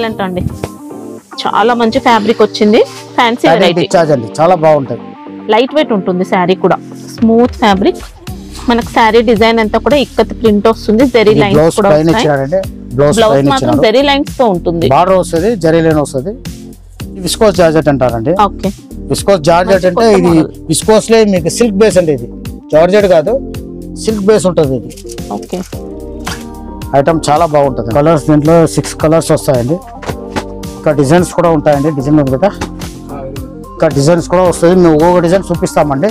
Excellent అండి. చాలా మంచి ఫ్యాబ్రిక్ వచ్చింది. ఫ్యాన్సీ వెరైటీ అండి, చాలా బాగుంటది. లైట్ వెయిట్ ఉంటుంది శారీ కూడా. Smooth fabric. మనకు శారీ డిజైన్ అంతా కూడా ఇక్కత్ ప్రింట్ వస్తుంది. జెరీ లైన్స్ కూడా వస్తాయి. బ్లౌజ్ మాత్రం జెరీ లైన్స్ తో ఉంటుంది. బార్డర్ వస్తుంది, జెరీ లైన్ వస్తుంది. విస్కోస్ జార్జెట్ అంటారండి. ఓకే, విస్కోస్ జార్జెట్ అంటే ఇది విస్కోస్ లే మీకు సిల్క్ బేస్ అండి. ఇది జార్జెట్ కాదు, సిల్క్ బేస్ ఉంటుంది ఇది. ఓకే, ఐటమ్ చాలా బాగుంటుంది. కలర్స్ దీంట్లో 6 కలర్స్ వస్తాయండి. ఇంకా డిజైన్స్ కూడా ఉంటాయండి. డిజైన్ ఉంది కదా, ఇంకా డిజైన్స్ కూడా వస్తుంది. మేము ఒక్కొక్క డిజైన్ చూపిస్తామండి.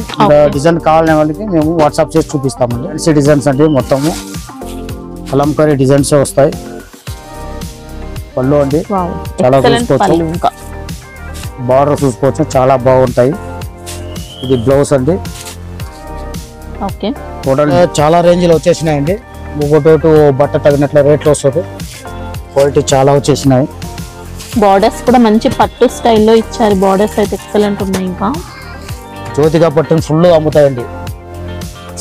డిజైన్ కావాలనే వాళ్ళకి మేము వాట్సాప్ చేసి చూపిస్తామండి. ఫ్యాన్సీ డిజైన్స్ అండి, మొత్తము కలంకారీ డిజైన్స్ వస్తాయి. పళ్ళు అండి చాలా చూసుకోవచ్చు, బార్డర్ చూసుకోవచ్చు, చాలా బాగుంటాయి. ఇది బ్లౌజ్ అండి. ఓకే, టోటల్ చాలా రేంజ్ లో వచ్చేసినాయండి. ఒకటోటు బట్ట తగినట్ల రేట్లు వస్తుంది. క్వాలిటీ చాలా వచ్చేసినాయి. బార్డర్స్ కూడా మంచి పట్టు స్టైల్లో ఇచ్చారు. బార్డర్స్ అయితే ఎక్సలెంట్ ఉన్నాయి. ఇంకా జ్యోతిగా పట్టుని ఫుల్ అమ్ముతాయండి.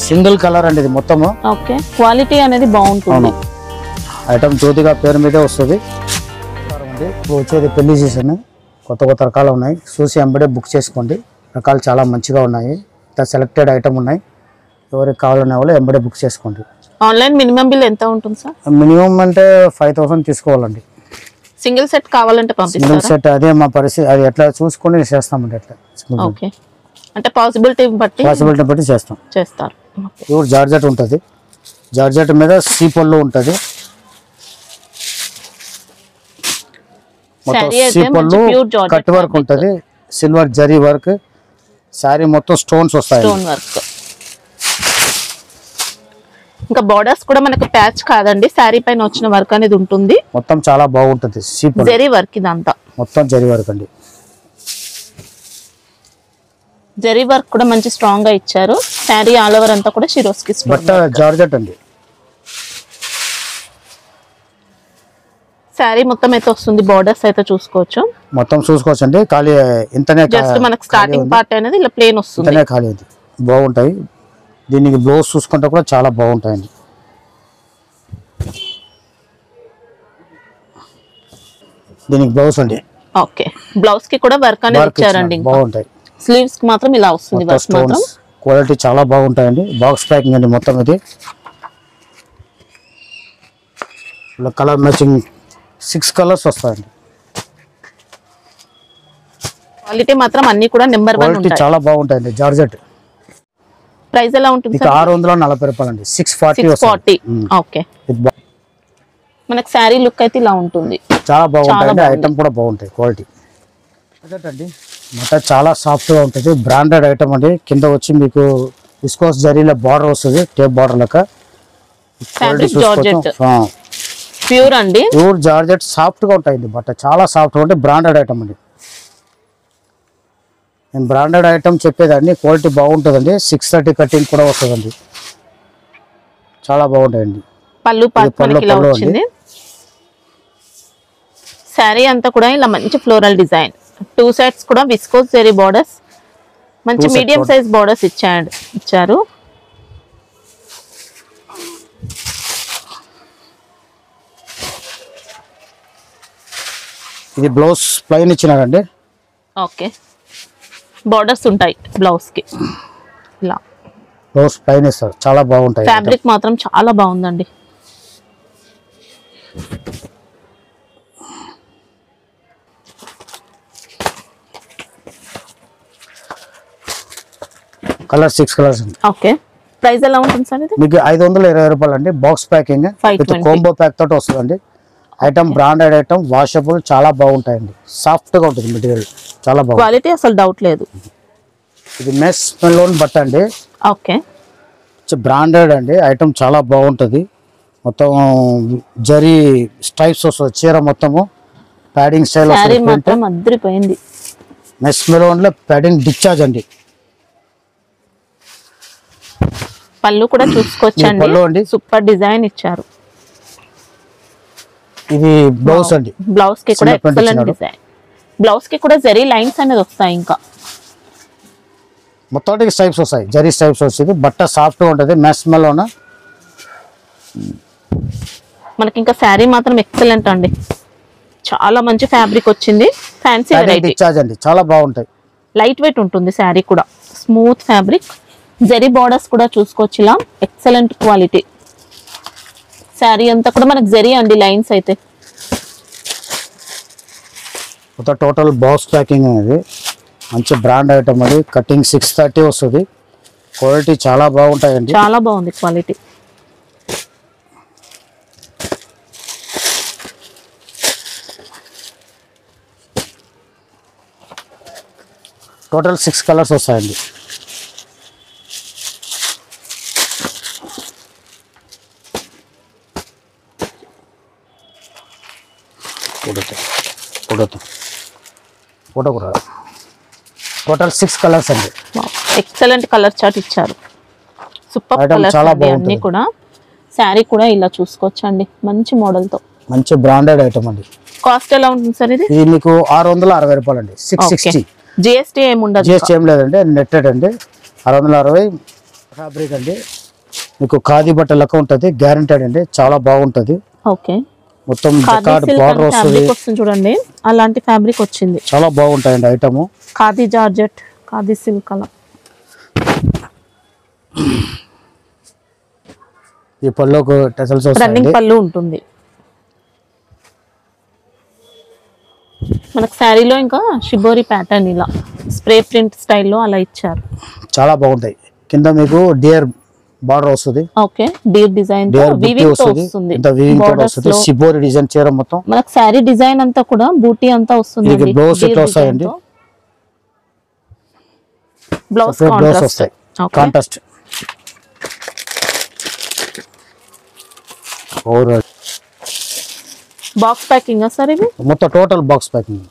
సింగిల్ కలర్ అండి ఇది మొత్తము. ఓకే, క్వాలిటీ అనేది బాగుంటుంది. ఐటమ్ జ్యోతిగా పేరు మీదే వస్తుంది. ఇప్పుడు వచ్చేది పెళ్లి సీజన్, కొత్త కొత్త రకాలు ఉన్నాయి. చూసి ఎంబడే బుక్ చేసుకోండి. రకాలు చాలా మంచిగా ఉన్నాయి. సెలెక్టెడ్ ఐటమ్ ఉన్నాయి. ఎవరికి కావాలనే వాళ్ళు ఎంబడే బుక్ చేసుకోండి. ఆన్లైన్ మినిమం బిల్ ఎంత ఉంటుంది సార్? మినిమం అంటే 5000 తీసుకోవాలండి. సింగిల్ సెట్ కావాలంటే పంపిస్తారా? సింగిల్ సెట్ అదే మా పరిస్థితి, అది ఎట్లా చూసుకొని చేస్తామండి. ఎట్లా ఓకే, అంటే పాసిబిలిటీ బట్టి చేస్తారు. ప్యూర్ జార్జెట్ ఉంటుంది. జార్జెట్ మీద సీ పళ్ళు ఉంటుంది. మొత్తం సీ పళ్ళు, కట్ వర్క్ ఉంటుంది, సిల్వర్ జరీ వర్క్. శారీ మొత్తం స్టోన్స్ వస్తాయి. Stone work. ఇంకా బార్డర్స్ కూడా మనకు ప్యాచ్ కాదండి, శారీ పైన వచ్చిన వర్క్ అనేది ఉంటుంది. మొత్తం చాలా బాగుంటుంది. సీ పళ్ళు, జరీ వర్క్, ఇదంతా మొత్తం జరీ వర్క్ అండి. జరీ వర్క్ కూడా మంచి స్ట్రాంగ్ గా ఇచ్చారు. శారీ ఆల్ ఓవర్ అంతా కూడా షిరోస్కి బట్ట జార్జెట్ అండి. శారీ మొత్తం అయితే వస్తుంది. బార్డర్స్ అయితే చూసుకోవచ్చు, మొత్తం చూసుకోవచ్చు అండి. ఖాళీ ఇంతనే, జస్ట్ మనకు స్టార్టింగ్ పార్ట్ అనేది ఇలా ప్లేన్ వస్తుంది. ఇంతనే ఖాళీ ఉంది. బాగుంటాయి. దీనికి బ్లౌజ్ చూసుకుంటే కూడా చాలా బాగుంటాయండి. దీనికి బ్లౌజ్ అండి. ఓకే, బ్లౌజ్ కి కూడా వర్క్ అనేది ఇచ్చారండి. బాగుంటాయి. స్లీవ్స్ కి మాత్రం ఇలా వస్తుంది వర్క్ మాత్రం. క్వాలిటీ చాలా బాగుంటాయండి. బాక్స్ ప్యాకింగ్ అండి మొత్తం ఇది. కలర్ మ్యాచింగ్ 6 కలర్స్ వస్తాయండి. క్వాలిటీ మాత్రం అన్ని కూడా నెంబర్ 1 ఉంటాయి. చాలా బాగుంటాయండి. జార్జెట్. ప్రైస్ ఎలా ఉంటుంది సార్? 640 రూపాయలండి. 640. ఓకే, మనకి శారీ లుక్ అయితే ఇలా ఉంటుంది. చాలా బాగుంటాయండి. ఐటమ్ కూడా బాగుంటాయి. క్వాలిటీ అండి మొత్తం చాలా సాఫ్ట్ గా ఉంటుంది. బ్రాండెడ్ ఐటమ్ అండి. కింద వచ్చి మీకు విస్కోస్ జరీలో బార్డర్ వస్తుంది, టేప్ బార్డర్ లెక్క. ప్యూర్ అండి, ప్యూర్ జార్జెట్. సాఫ్ట్ గా ఉంటాయండి బట్ట, చాలా సాఫ్ట్ గా ఉంటాయి. బ్రాండెడ్ ఐటమ్ అండి. నేను బ్రాండెడ్ ఐటమ్ చెప్పేదాన్ని. క్వాలిటీ బాగుంటుందండి. 630 కటింగ్ కూడా వస్తుందండి. చాలా బాగుంటాయండి. పళ్ళు ఇలా వచ్చింది. శారీ అంతా కూడా ఇలా మంచి ఫ్లోరల్ డిజైన్. 2 సైడ్స్ కూడా విస్కోస్ జరీ బార్డర్స్, మంచి మీడియం సైజ్ బార్డర్స్ ఇచ్చారు. ఇది బ్లౌజ్ ప్లెయిన్ ఇచ్చినారండి. ఓకే, బార్డర్స్ ఉంటాయి బ్లౌజ్ కి. ఇలా బ్లౌజ్ ప్లెయిన్ ఇస్తారు. చాలా బాగుంటాయి. ఫ్యాబ్రిక్ మాత్రం చాలా బాగుందండి. Colour 6 colours. ఓకే, ప్రైస్ ఎలా ఉంటుంది సార్ ఇది? మీకు 520 రూపాయలు అండి. Box packing with combo pack తోటి వస్తుందండి. ఐటమ్ బ్రాండెడ్ ఐటమ్, వాషబుల్, చాలా బాగుంటాయండి. సాఫ్ట్ గా ఉంటుంది మెటీరియల్, చాలా బాగుంది. క్వాలిటీ అసలు డౌట్ లేదు. ఇది మెస్ లోన్ బట్ట అండి. ఓకే, బ్రాండెడ్ అండి. ఐటమ్ చాలా బాగుంటుంది. మొత్తం జరీ స్ట్రైప్స్ వస్తుంది. చీర మొత్తము ప్యాడింగ్ స్టైల్ అదిరిపోయింది. మెస్ లోన్ లో ప్యాడింగ్ డిశ్చార్జ్ అండి. పళ్ళు కూడా చూసుకోవచ్చండి. సూపర్ డిజైన్ ఇచ్చారు. ఇది బ్లౌజ్ అండి. బ్లౌజ్ కి కూడా ఎక్సలెంట్ డిజైన్. బ్లౌజ్ కి కూడా జరీ లైన్స్ అనేది వస్తాయి. ఇంకా మొత్తం స్ట్రైప్స్ వస్తాయి. జరీ స్ట్రైప్స్ వస్తుంది. బట్ట సాఫ్ట్ గా ఉంటుంది. మెస్ లోన మనకి ఇంకా శారీ మాత్రం ఎక్సలెంట్ అండి. చాలా మంచి ఫ్యాబ్రిక్ వచ్చింది. ఫ్యాన్సీ వెరైటీ డిశ్చార్జ్ అండి, చాలా బాగుంటాయి. లైట్ వెయిట్ ఉంటుంది శారీ కూడా. స్మూత్ ఫ్యాబ్రిక్, జరీ బార్డర్స్ కూడా చూసుకోవచ్చు ఇలా. Excellent quality. శారీ అంతా కూడా మనకు జరీ అండి లైన్స్ అయితే. టోటల్ బాక్స్ ప్యాకింగ్ అనేది మంచి బ్రాండ్ ఐటమ్ అది. కటింగ్ 630 వస్తుంది. క్వాలిటీ చాలా బాగుంటాయండి. చాలా బాగుంది క్వాలిటీ. టోటల్ 6 కలర్స్ వస్తాయండి. ఫోటో కూడా టోటల్ 6 కలర్స్ అండి. ఎక్సలెంట్ కలర్ చార్ట్ ఇచ్చారు. సూపర్ కలర్స్ అన్ని కూడా. శారీ కూడా ఇలా చూసుకోవచ్చు అండి, మంచి మోడల్ తో. మంచి బ్రాండెడ్ ఐటమ్ అండి. కాస్ట్ ఎలా ఉంటుంది సార్ ఇది? ఇది మీకు 660 రూపాయలు అండి. 660. జిఎస్టీ ఏమి ఉండదు? జిఎస్టీ ఏం లేదండి, నెట్టెడ్ అండి. 660 ఫ్యాబ్రిక్ అండి. మీకు ఖాదీ బట్ట లెక్క ఉంటుంది, గ్యారెంటెడ్ అండి, చాలా బాగుంటది. ఓకే, మొత్తం బార్డర్ వస్తుంది చూడండి, అలాంటి ఫ్యాబ్రిక్ వచ్చింది. చాలా బాగుంటాయండి item. Khadi georgette, khadi silk అలా. ఈ పళ్ళుకు టెసల్స్ రన్నింగ్ పళ్ళు ఉంటుంది మనకు శారీలో. ఇంకా షిబోరి ప్యాటర్న్ ఇలా స్ప్రే ప్రింట్ స్టైల్లో అలా ఇచ్చారు. చాలా బాగుంటాయి. కింద మీకు డియర్ బార్డర్ వస్తుంది. ఓకే, డియర్ డిజైన్ తో వీవింగ్ తో వస్తుంది. ఇంత వీవింగ్ తో వస్తుంది. షిబోరి డిజైన్ చీర మొత్తం మనకు శారీ డిజైన్ అంతా కూడా బూటీ అంతా వస్తుంది. ఇది బ్లౌజ్ ఇట్లా వస్తాయండి. బ్లౌజ్ వస్తాయి contrast. Overall box packing sir ఇది? మొత్తం టోటల్ బాక్స్ ప్యాకింగ్.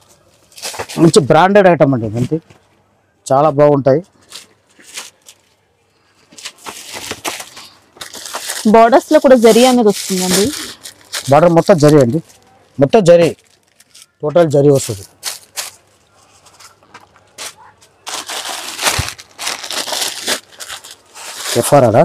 మంచి బ్రాండెడ్ ఐటమ్ అండి. మంచి చాలా బాగుంటాయి. బార్డర్స్ లో కూడా జరీ అనేది వస్తుందండి. బార్డర్ మొత్తం జరీ అండి, మొత్తం జరీ, టోటల్ జరీ వస్తుంది. ఎఫ్ఆర్ఆడా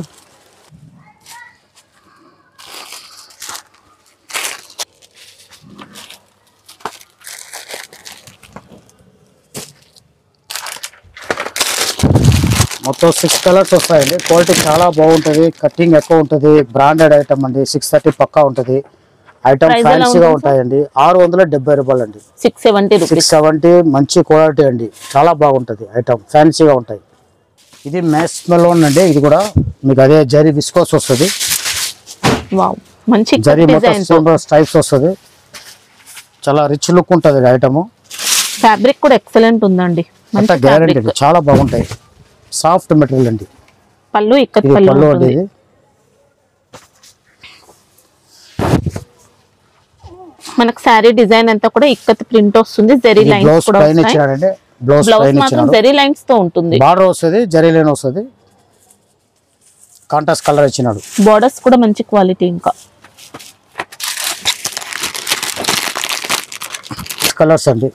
మొత్తం 6 కలర్స్ వస్తాయండి. క్వాలిటీ చాలా బాగుంటుంది, కటింగ్ ఎక్కువ ఉంటుంది, బ్రాండెడ్ ఐటమ్ అండి. 630 పక్కా ఉంటుంది. ఐటమ్ ఫ్యాన్సీగా ఉంటాయండి. 670 రూపాయలు అండి. 670 మంచి క్వాలిటీ అండి, చాలా బాగుంటుంది ఐటమ్, ఫ్యాన్సీగా ఉంటాయి. ఇది మ్యాస్ మెలోన్ అండి. ఇది కూడా మీకు అదే జరీ విస్కోస్ వస్తుంది. జరీ మొత్తం స్ట్రైప్స్ వస్తుంది. చాలా రిచ్ లుక్ ఉంటుంది ఐటమ్. ఫ్యాబ్రిక్ కూడా ఎక్సలెంట్ ఉందండి, గ్యారెంటీ, చాలా బాగుంటాయి. సాఫ్ట్ మెటీరియల్ అండి. పళ్ళు ఇక్కత్ పళ్ళు అండి. మనకు శారీ డిజైన్ అంతా కూడా ఇక్కత్ ప్రింట్ వస్తుంది. జరీ లైన్స్ కూడా ఇచ్చారండి. బ్లౌజ్ మాత్రం జరీ లైన్స్ తో ఉంటుంది. బార్డర్ వస్తుంది, జరీ లైన్ వస్తుంది, కాంట్రాస్ట్ కలర్ ఇచ్చినాడు. బార్డర్స్ కూడా మంచి క్వాలిటీ. ఇంకా కలర్స్ అండి.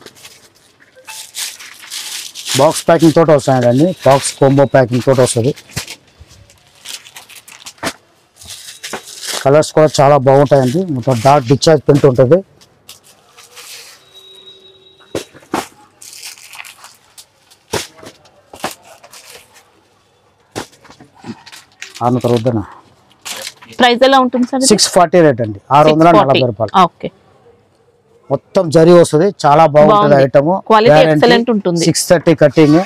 బాక్స్ ప్యాకింగ్ తోటి వస్తాయండి. బాక్స్ కాంబో ప్యాకింగ్ తోటి వస్తుంది. కలర్స్ కూడా చాలా బాగుంటాయండి. మొత్తం డార్క్ డిశ్చార్జ్ ప్రింట్ ఉంటుంది. ప్రైస్ ఎలా ఉంటుంది సార్? 640 రేట్ అండి. 640 రూపాయలు. ఓకే, మొత్తం జరీ వస్తుంది, చాలా బాగుంటుంది ఐటమ్. క్వాలిటీ ఎక్సలెంట్ ఉంటుంది. 630 కటింగ్.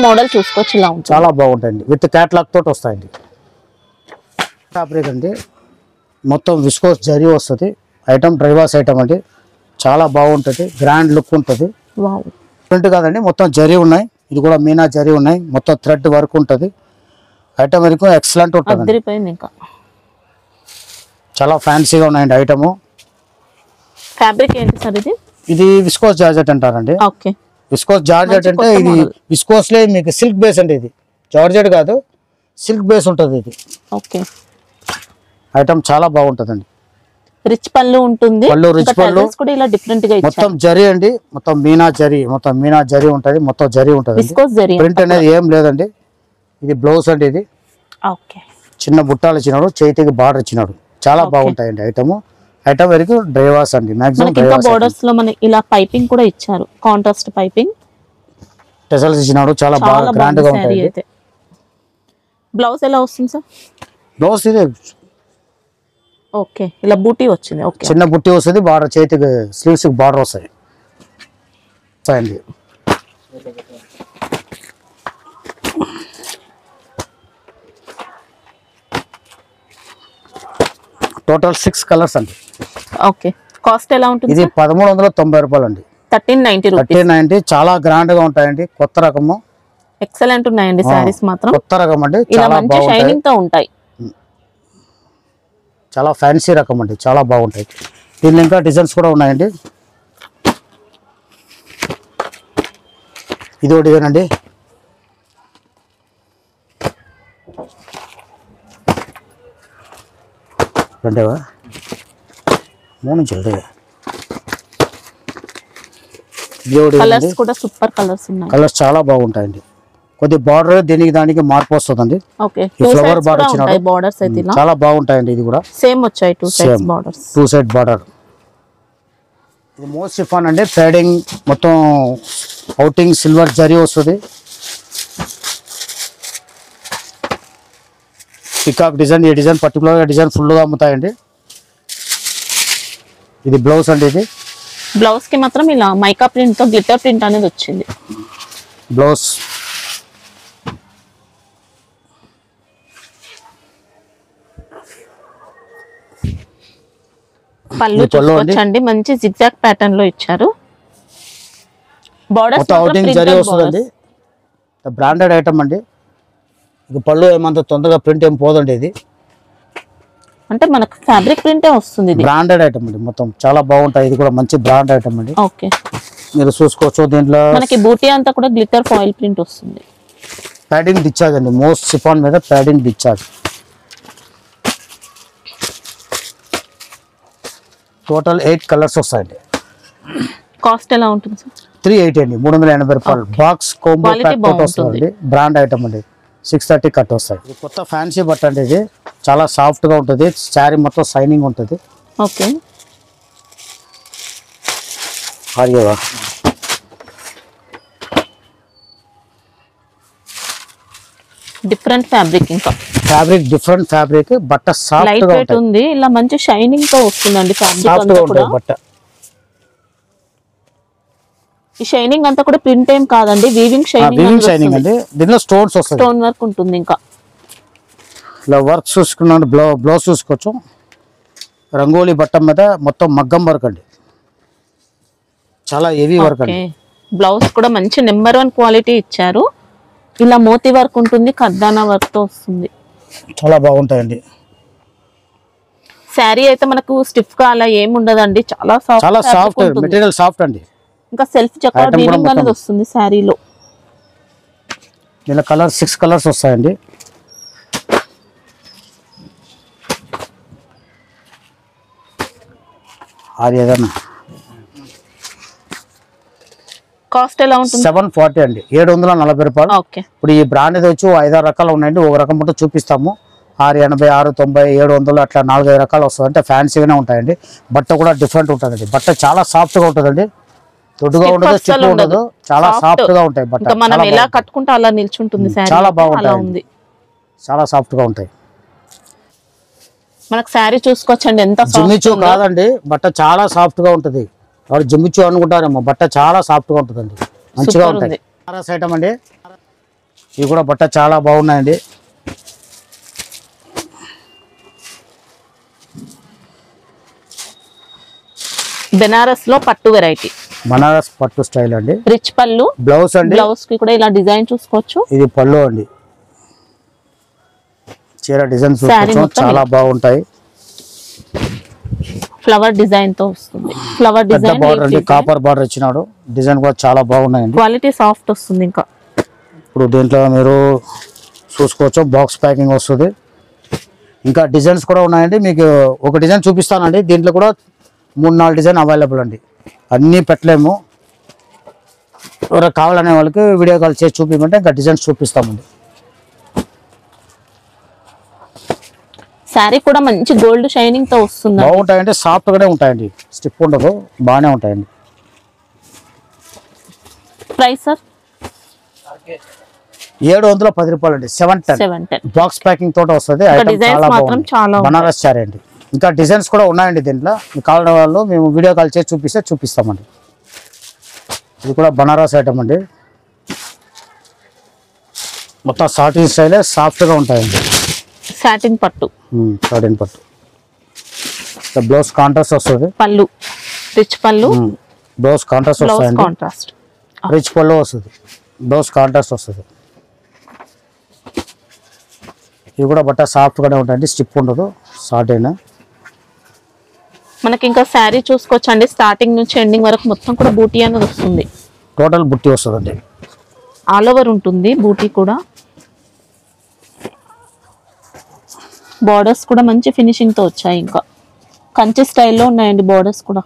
మోడల్ చూసుకోవచ్చు, ఇలా ఉంటుంది. చాలా బాగుంటాయండి. విత్ క్యాట్లాగ్ తోటి వస్తాయండి. ఫ్యాబ్రిక్ అండి, మొత్తం విస్కోస్ జరీ వస్తుంది. ఐటమ్ డ్రైవర్స్ ఐటమ్ అండి, చాలా బాగుంటుంది, గ్రాండ్ లుక్ ఉంటుంది. ప్రింట్ కాదండి, మొత్తం జరీ ఉన్నాయి. ఇది కూడా మీనా జరీ ఉన్నాయి. మొత్తం థ్రెడ్ వర్క్ ఉంటుంది. ఐటమ్ వరకు ఎక్సలెంట్ ఉంటుంది. ఇంకా చాలా ఫ్యాన్సీగా ఉన్నాయండి ఐటమ్. ఫ్యాబ్రిక్ ఏంటి సార్ ఇది? ఇది విస్కోస్ జార్జెట్ అంటారండి. ఓకే, విస్కోస్ జార్జెట్ అంటే ఇది విస్కోస్ లే మీకు సిల్క్ బేస్ అండి. ఇది జార్జెట్ కాదు, సిల్క్ బేస్ ఉంటుంది ఇది. ఓకే, ఐటమ్ చాలా బాగుంటుందండి. రిచ్ పళ్ళు ఉంటుంది. పళ్ళు రిచ్ పళ్ళు కూడా ఇలా డిఫరెంట్ గా మొత్తం జరీ అండి. మొత్తం మీనా జరీ, మొత్తం మీనా జరీ ఉంటుంది. మొత్తం జరీ ఉంటుంది. విస్కోస్ జరీ, ప్రింట్ అనేది ఏం లేదండి. ఇది బ్లౌజ్ అండి. ఇది ఓకే, చిన్న బుట్టాలు ఇచ్చినాడు, చేతికి బార్డర్ ఇచ్చినాడు. చాలా బాగుంటాయండి ఐటమ్. ఐటమ్ వరకు డ్రై వాష్ అండి. Maximum dry wash. బోర్డర్స్ లో మన ఇలా పైపింగ్ కూడా ఇచ్చారు, కాంట్రాస్ట్ పైపింగ్ టెసల్స్ ఇచ్చినాడు, చాలా బాగా గ్రాండ్ గా ఉంటుంది. బ్లౌజ్ ఎలా వస్తుంది సార్? బ్లౌజ్ ఇది ఓకే, ఇలా బూటీ వచ్చింది. ఓకే, చిన్న బుట్టి వస్తుంది, బార్డర్ చేతికి స్లీవ్స్ కి బార్డర్ వస్తాయి. అండి టోటల్ 6 కలర్స్ అండి. ఓకే, కాస్ట్ ఎలా ఉంటుంది? ఇది 1390 రూపాయలు అండి. 1390. చాలా గ్రాండ్ గా ఉంటాయండి, కొత్త రకము, ఎక్సలెంట్ ఉన్నాయండి సారీస్ మాత్రం. కొత్త రకం అండి, ఇలా చాలా మంచి షైనింగ్ తో ఉంటాయి. చాలా ఫ్యాన్సీ రకం అండి, చాలా బాగుంటాయి. దీనిలో ఇంకా డిజైన్స్ కూడా ఉన్నాయండి. ఇది ఒక డిజైన్ అండి. రెండేవా 3 జల్దీ. కలర్స్ కూడా సూపర్ కలర్స్ ఉన్నాయి. కలర్స్ చాలా బాగుంటాయండి. కొద్ది బార్డర్ దీనికి దానికి మార్పు వస్తుందండి. ఓకే, ఫ్లవర్ బార్డర్ వచ్చినాడు, బోర్డర్స్ అయితే ఇలా చాలా బాగుంటాయండి. ఇది కూడా సేమ్ వచ్చాయి, 2 సైడ్స్ బోర్డర్స్, 2 సైడ్ బార్డర్. ఇది మోస్ట్ సిఫాన్ అండి, ప్యాడింగ్ మొత్తం అవుటింగ్ సిల్వర్ జరీ వస్తుంది. పికాక్ డిజైన్, ఈ డిజైన్ పర్టికులర్ డిజైన్ ఫుల్ గా అమ్ముతాయండి. ఇది బ్లౌజ్ అండి. ఇది బ్లౌజ్ కి మాత్రం ఇలా మైకా ప్రింట్ తో గ్లిటర్ ప్రింట్ అనేది వచ్చింది. బ్లౌజ్ పళ్ళు చూసుకోవచ్చండి, మంచి జిగ్జాగ్ ప్యాటర్న్ లో ఇచ్చారు. బోర్డర్స్ అవుటింగ్ జరీ వస్తుందండి, బ్రాండెడ్ ఐటమ్ అండి. ఇక పళ్ళు ఏమంత తొందరగా ప్రింట్ ఏం పోదండి. ఇది అంటే మనకు ఫ్యాబ్రిక్ ప్రింటే వస్తుంది. ఇది బ్రాండెడ్ ఐటమ్ అండి, మొత్తం చాలా బాగుంటాయి. ఇది కూడా మంచి బ్రాండ్ ఐటమ్ అండి. ఓకే, మీరు చూసుకోవచ్చు. దీంట్లో మనకి బూటీ అంతా కూడా గ్లిటర్ ఫాయిల్ ప్రింట్ వస్తుంది. ప్యాడింగ్ డిశ్చార్జ్ అండి, మోస్ట్ సిఫాన్ మీద ప్యాడింగ్ డిశ్చార్జ్. టోటల్ 8 కలర్స్ వస్తాయండి. కాస్ట్ ఎలా ఉంటుంది సార్? 380 అండి, 380 రూపాయలు. బాక్స్ కోంబో ప్యాక్ వస్తుంది, బ్రాండ్ ఐటమ్ అండి. 630 కట్ వస్తాయి. ఇది కొత్త ఫ్యాన్సీ బట్ట అండి. ఇది చాలా సాఫ్ట్ గా ఉంటుంది, శారీ మొత్తం షైనింగ్ ఉంటుంది. ఓకే, ఆర్యవా డిఫరెంట్ ఫ్యాబ్రిక్, ఇంకా ఫ్యాబ్రిక్ డిఫరెంట్ ఫ్యాబ్రిక్, బట్ట సాఫ్ట్ లైట్ గా వెయిట్ ఉంది. ఇలా మంచి షైనింగ్ తో వస్తుందండి ఫ్యాబ్రిక్ సాఫ్ట్ గా అంతా ఉంటుంది కూడా. బట్ట. ఈ షైనింగ్ అంతా కూడా ప్రింట్ ఏం కాదండి, వీవింగ్ షైనింగ్ అండి. దీనిలో స్టోన్స్ వస్తాయి, స్టోన్ వర్క్ ఉంటుంది. ఇంకా ఇలా వర్క్ చూసుకున్నాను, బ్లౌజ్ చూసుకోవచ్చు. రంగోలీ బట్ట మీద మొత్తం మగ్గం వర్క్ అండి, చాలా హెవీ వర్క్ అండి. బ్లౌజ్ కూడా మంచి నెంబర్ 1 క్వాలిటీ ఇచ్చారు. ఇలా మోతీ వర్క్ ఉంటుంది, కర్దానా వర్క్ తో వస్తుంది. చాలా బాగుంటాయండి. శారీ అయితే మనకు స్టిఫ్ గా అలా ఏమి ఉండదండి, చాలా సాఫ్ట్ మెటీరియల్, సాఫ్ట్ అండి. ఇంకా సెల్ఫ్ జకార్డ్ వీవింగ్ అనేది వస్తుంది శారీలో. ఇలా కలర్ 6 కలర్స్ వస్తాయండి. అది ఏదన్నా కాస్ట్ ఎలా ఉంటుంది? 740 అండి, 740 రూపాయలు. ఓకే, ఇప్పుడు ఈ బ్రాండ్ వచ్చి 5-6 రకాలు ఉన్నాయండి. ఒక రకం மட்டும் చూపిస్తాము. 680, 690, 700 అట్లా 4-5 రకాలు వస్తాయి. అంటే ఫ్యాన్సీగానే ఉంటాయండి. బట్ట కూడా డిఫరెంట్ ఉంటుందండి. బట్ట చాలా సాఫ్ట్ గా ఉంటుందండి, దొడ్డుగా ఉండదు, చిప్పు ఉండదు, చాలా సాఫ్ట్ గా ఉంటాయి. బట్ట మనం ఎలా కట్టుకుంటే అలా నిల్చుంటుంది శారీ, చాలా బాగుంటుంది, చాలా సాఫ్ట్ గా ఉంటాయి. మనకు శారీ చూసుకోవచ్చండి ఎంత జిమ్మిచూ కాదండి, బట్ట చాలా సాఫ్ట్ గా ఉంటుంది. వాడు జిమ్మిచూ అనుకుంటారేమో, బట్ట చాలా సాఫ్ట్ గా ఉంటుందండి, మంచిగా ఉంటాయి. బనారస్ ఐటమ్ అండి, ఇవి కూడా బట్ట చాలా బాగున్నాయండి. బెనారస్ లో పట్టు వెరైటీ, బనారస్ పట్టు స్టైల్ అండి. రిచ్ పళ్ళు, బ్లౌజ్ అండి. బ్లౌజ్ కి కూడా ఇలా డిజైన్ చూసుకోవచ్చు. ఇది పళ్ళు అండి, చీర డిజైన్ చూసుకోవచ్చు, చాలా బాగుంటాయి. ఫ్లవర్ డిజైన్ తో వస్తుంది. ఫ్లవర్ డిజైన్ బార్డర్ అండి, కాపర్ బార్డర్ ఇచ్చినాడు. డిజైన్ కూడా చాలా బాగున్నాయండి, క్వాలిటీ సాఫ్ట్ వస్తుంది. ఇంకా ఇప్పుడు దీంట్లో మీరు చూసుకోవచ్చు, బాక్స్ ప్యాకింగ్ వస్తుంది. ఇంకా డిజైన్స్ కూడా ఉన్నాయండి. మీకు ఒక డిజైన్ చూపిస్తానండి. దీంట్లో కూడా 3-4 డిజైన్ అవైలబుల్ అండి, అన్నీ పెట్టలేము. ఎవరైనా కావాలనే వాళ్ళకి వీడియో కాల్ చేసి చూపించమంటే ఇంకా డిజైన్స్ చూపిస్తామండి. శారీ కూడా మంచి గోల్డ్ షైనింగ్ తో వస్తుంది. బాగుంటాయండి, సాఫ్ట్ గానే ఉంటాయండి, స్టిప్ ఉండదు, బాగానే ఉంటాయండి. ప్రైస్ సార్ 710 రూపాయలు అండి. 710 బాక్స్ ప్యాకింగ్ తోట వస్తుంది. బనారస్ శారీ అండి. ఇంకా డిజైన్స్ కూడా ఉన్నాయండి దీంట్లో. మీకు కావాలనే వాళ్ళు మేము వీడియో కాల్ చేసి చూపిస్తామండి. ఇది కూడా బనారస్ ఐటమ్ అండి. మొత్తం సాటిన్ స్టైలే, సాఫ్ట్ గా ఉంటాయండి. సాటిన్ పట్టు. బ్లౌజ్ కాంట్రాస్ట్ వస్తుంది. పళ్ళు రిచ్ పళ్ళు, బ్లౌజ్ కాంట్రాస్ట్ వస్తుంది. రిచ్ పళ్ళు వస్తుంది, బ్లౌజ్ కాంట్రాస్ట్ వస్తుంది. ఇవి కూడా బట్ట సాఫ్ట్ గానే ఉంటాయండి, స్టిప్ ఉండదు, సాటిన్. మనకి ఇంకా శారీ చూసుకోవచ్చండి, స్టార్టింగ్ నుంచి ఎండింగ్ వరకు మొత్తం కూడా బూటీ అనేది వస్తుంది. టోటల్ బుట్టి వస్తుందండి, ఆల్ ఓవర్ ఉంటుంది బూటీ కూడా. బార్డర్స్ కూడా మంచి ఫినిషింగ్ తో వచ్చాయి. ఇంకా కంచి స్టైల్లో ఉన్నాయండి బార్డర్స్ కూడా.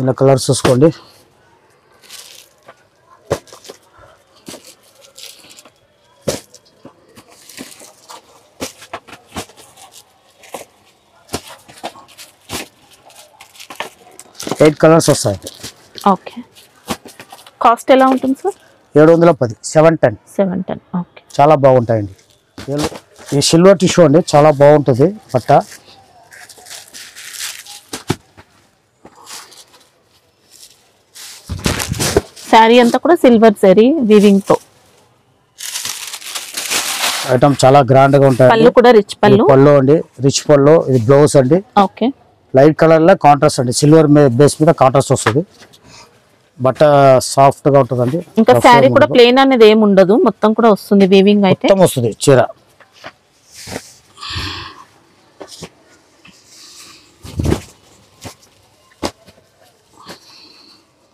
ఇలా కలర్స్ చూసుకోండి. ఎయిట్ కలర్స్ వస్తాయి. ఓకే, కాస్ట్ ఎలా ఉంటుంది సార్? 710. 710. ఓకే, చాలా బాగుంటాయండి. ఈ సిల్వర్ టిష్యూ అండి, చాలా బాగుంటుంది బట్ట. శారీ అంతా కూడా సిల్వర్ జరీ వీవింగ్ తో. ఐటమ్ చాలా గ్రాండ్ గా ఉంటాయి. పళ్ళు కూడా రిచ్ పళ్ళు. పళ్ళు అండి, రిచ్ పళ్ళు. ఇది బ్లౌజ్ అండి. ఓకే, లైట్ కలర్ లో కాంట్రాస్ట్ అండి, సిల్వర్ బేస్ మీద కాంట్రాస్ట్ వస్తుంది. బట్ట సాఫ్ట్ గా ఉంటుందండి. ఇంకా శారీ కూడా ప్లేన్ అనేది ఏమి ఉండదు, మొత్తం కూడా వస్తుంది వీవింగ్ అయితే. మొత్తం వస్తుంది చీర.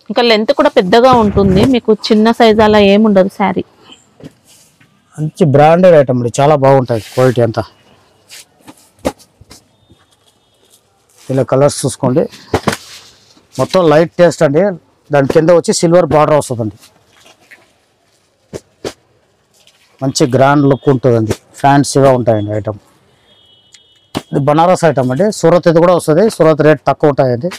ఇంకా లెంత్ కూడా పెద్దగా ఉంటుంది, మీకు చిన్న సైజ్ అలా ఏమి ఉండదు శారీ. మంచి బ్రాండెడ్ ఐటమ్ అండి, చాలా బాగుంటుంది క్వాలిటీ అంతా. ఇలా కలర్స్ చూసుకోండి, మొత్తం లైట్ టేస్ట్ అండి. దాని కింద వచ్చి సిల్వర్ బార్డర్ వస్తుందండి. మంచి గ్రాండ్ లుక్ ఉంటుందండి, ఫ్యాన్సీగా ఉంటాయండి ఐటమ్. ఇది బనారస్ ఐటమ్ అండి. సూరత్ ఇది కూడా వస్తుంది. సూరత్ రేట్ తక్కువ ఉంటాయండి,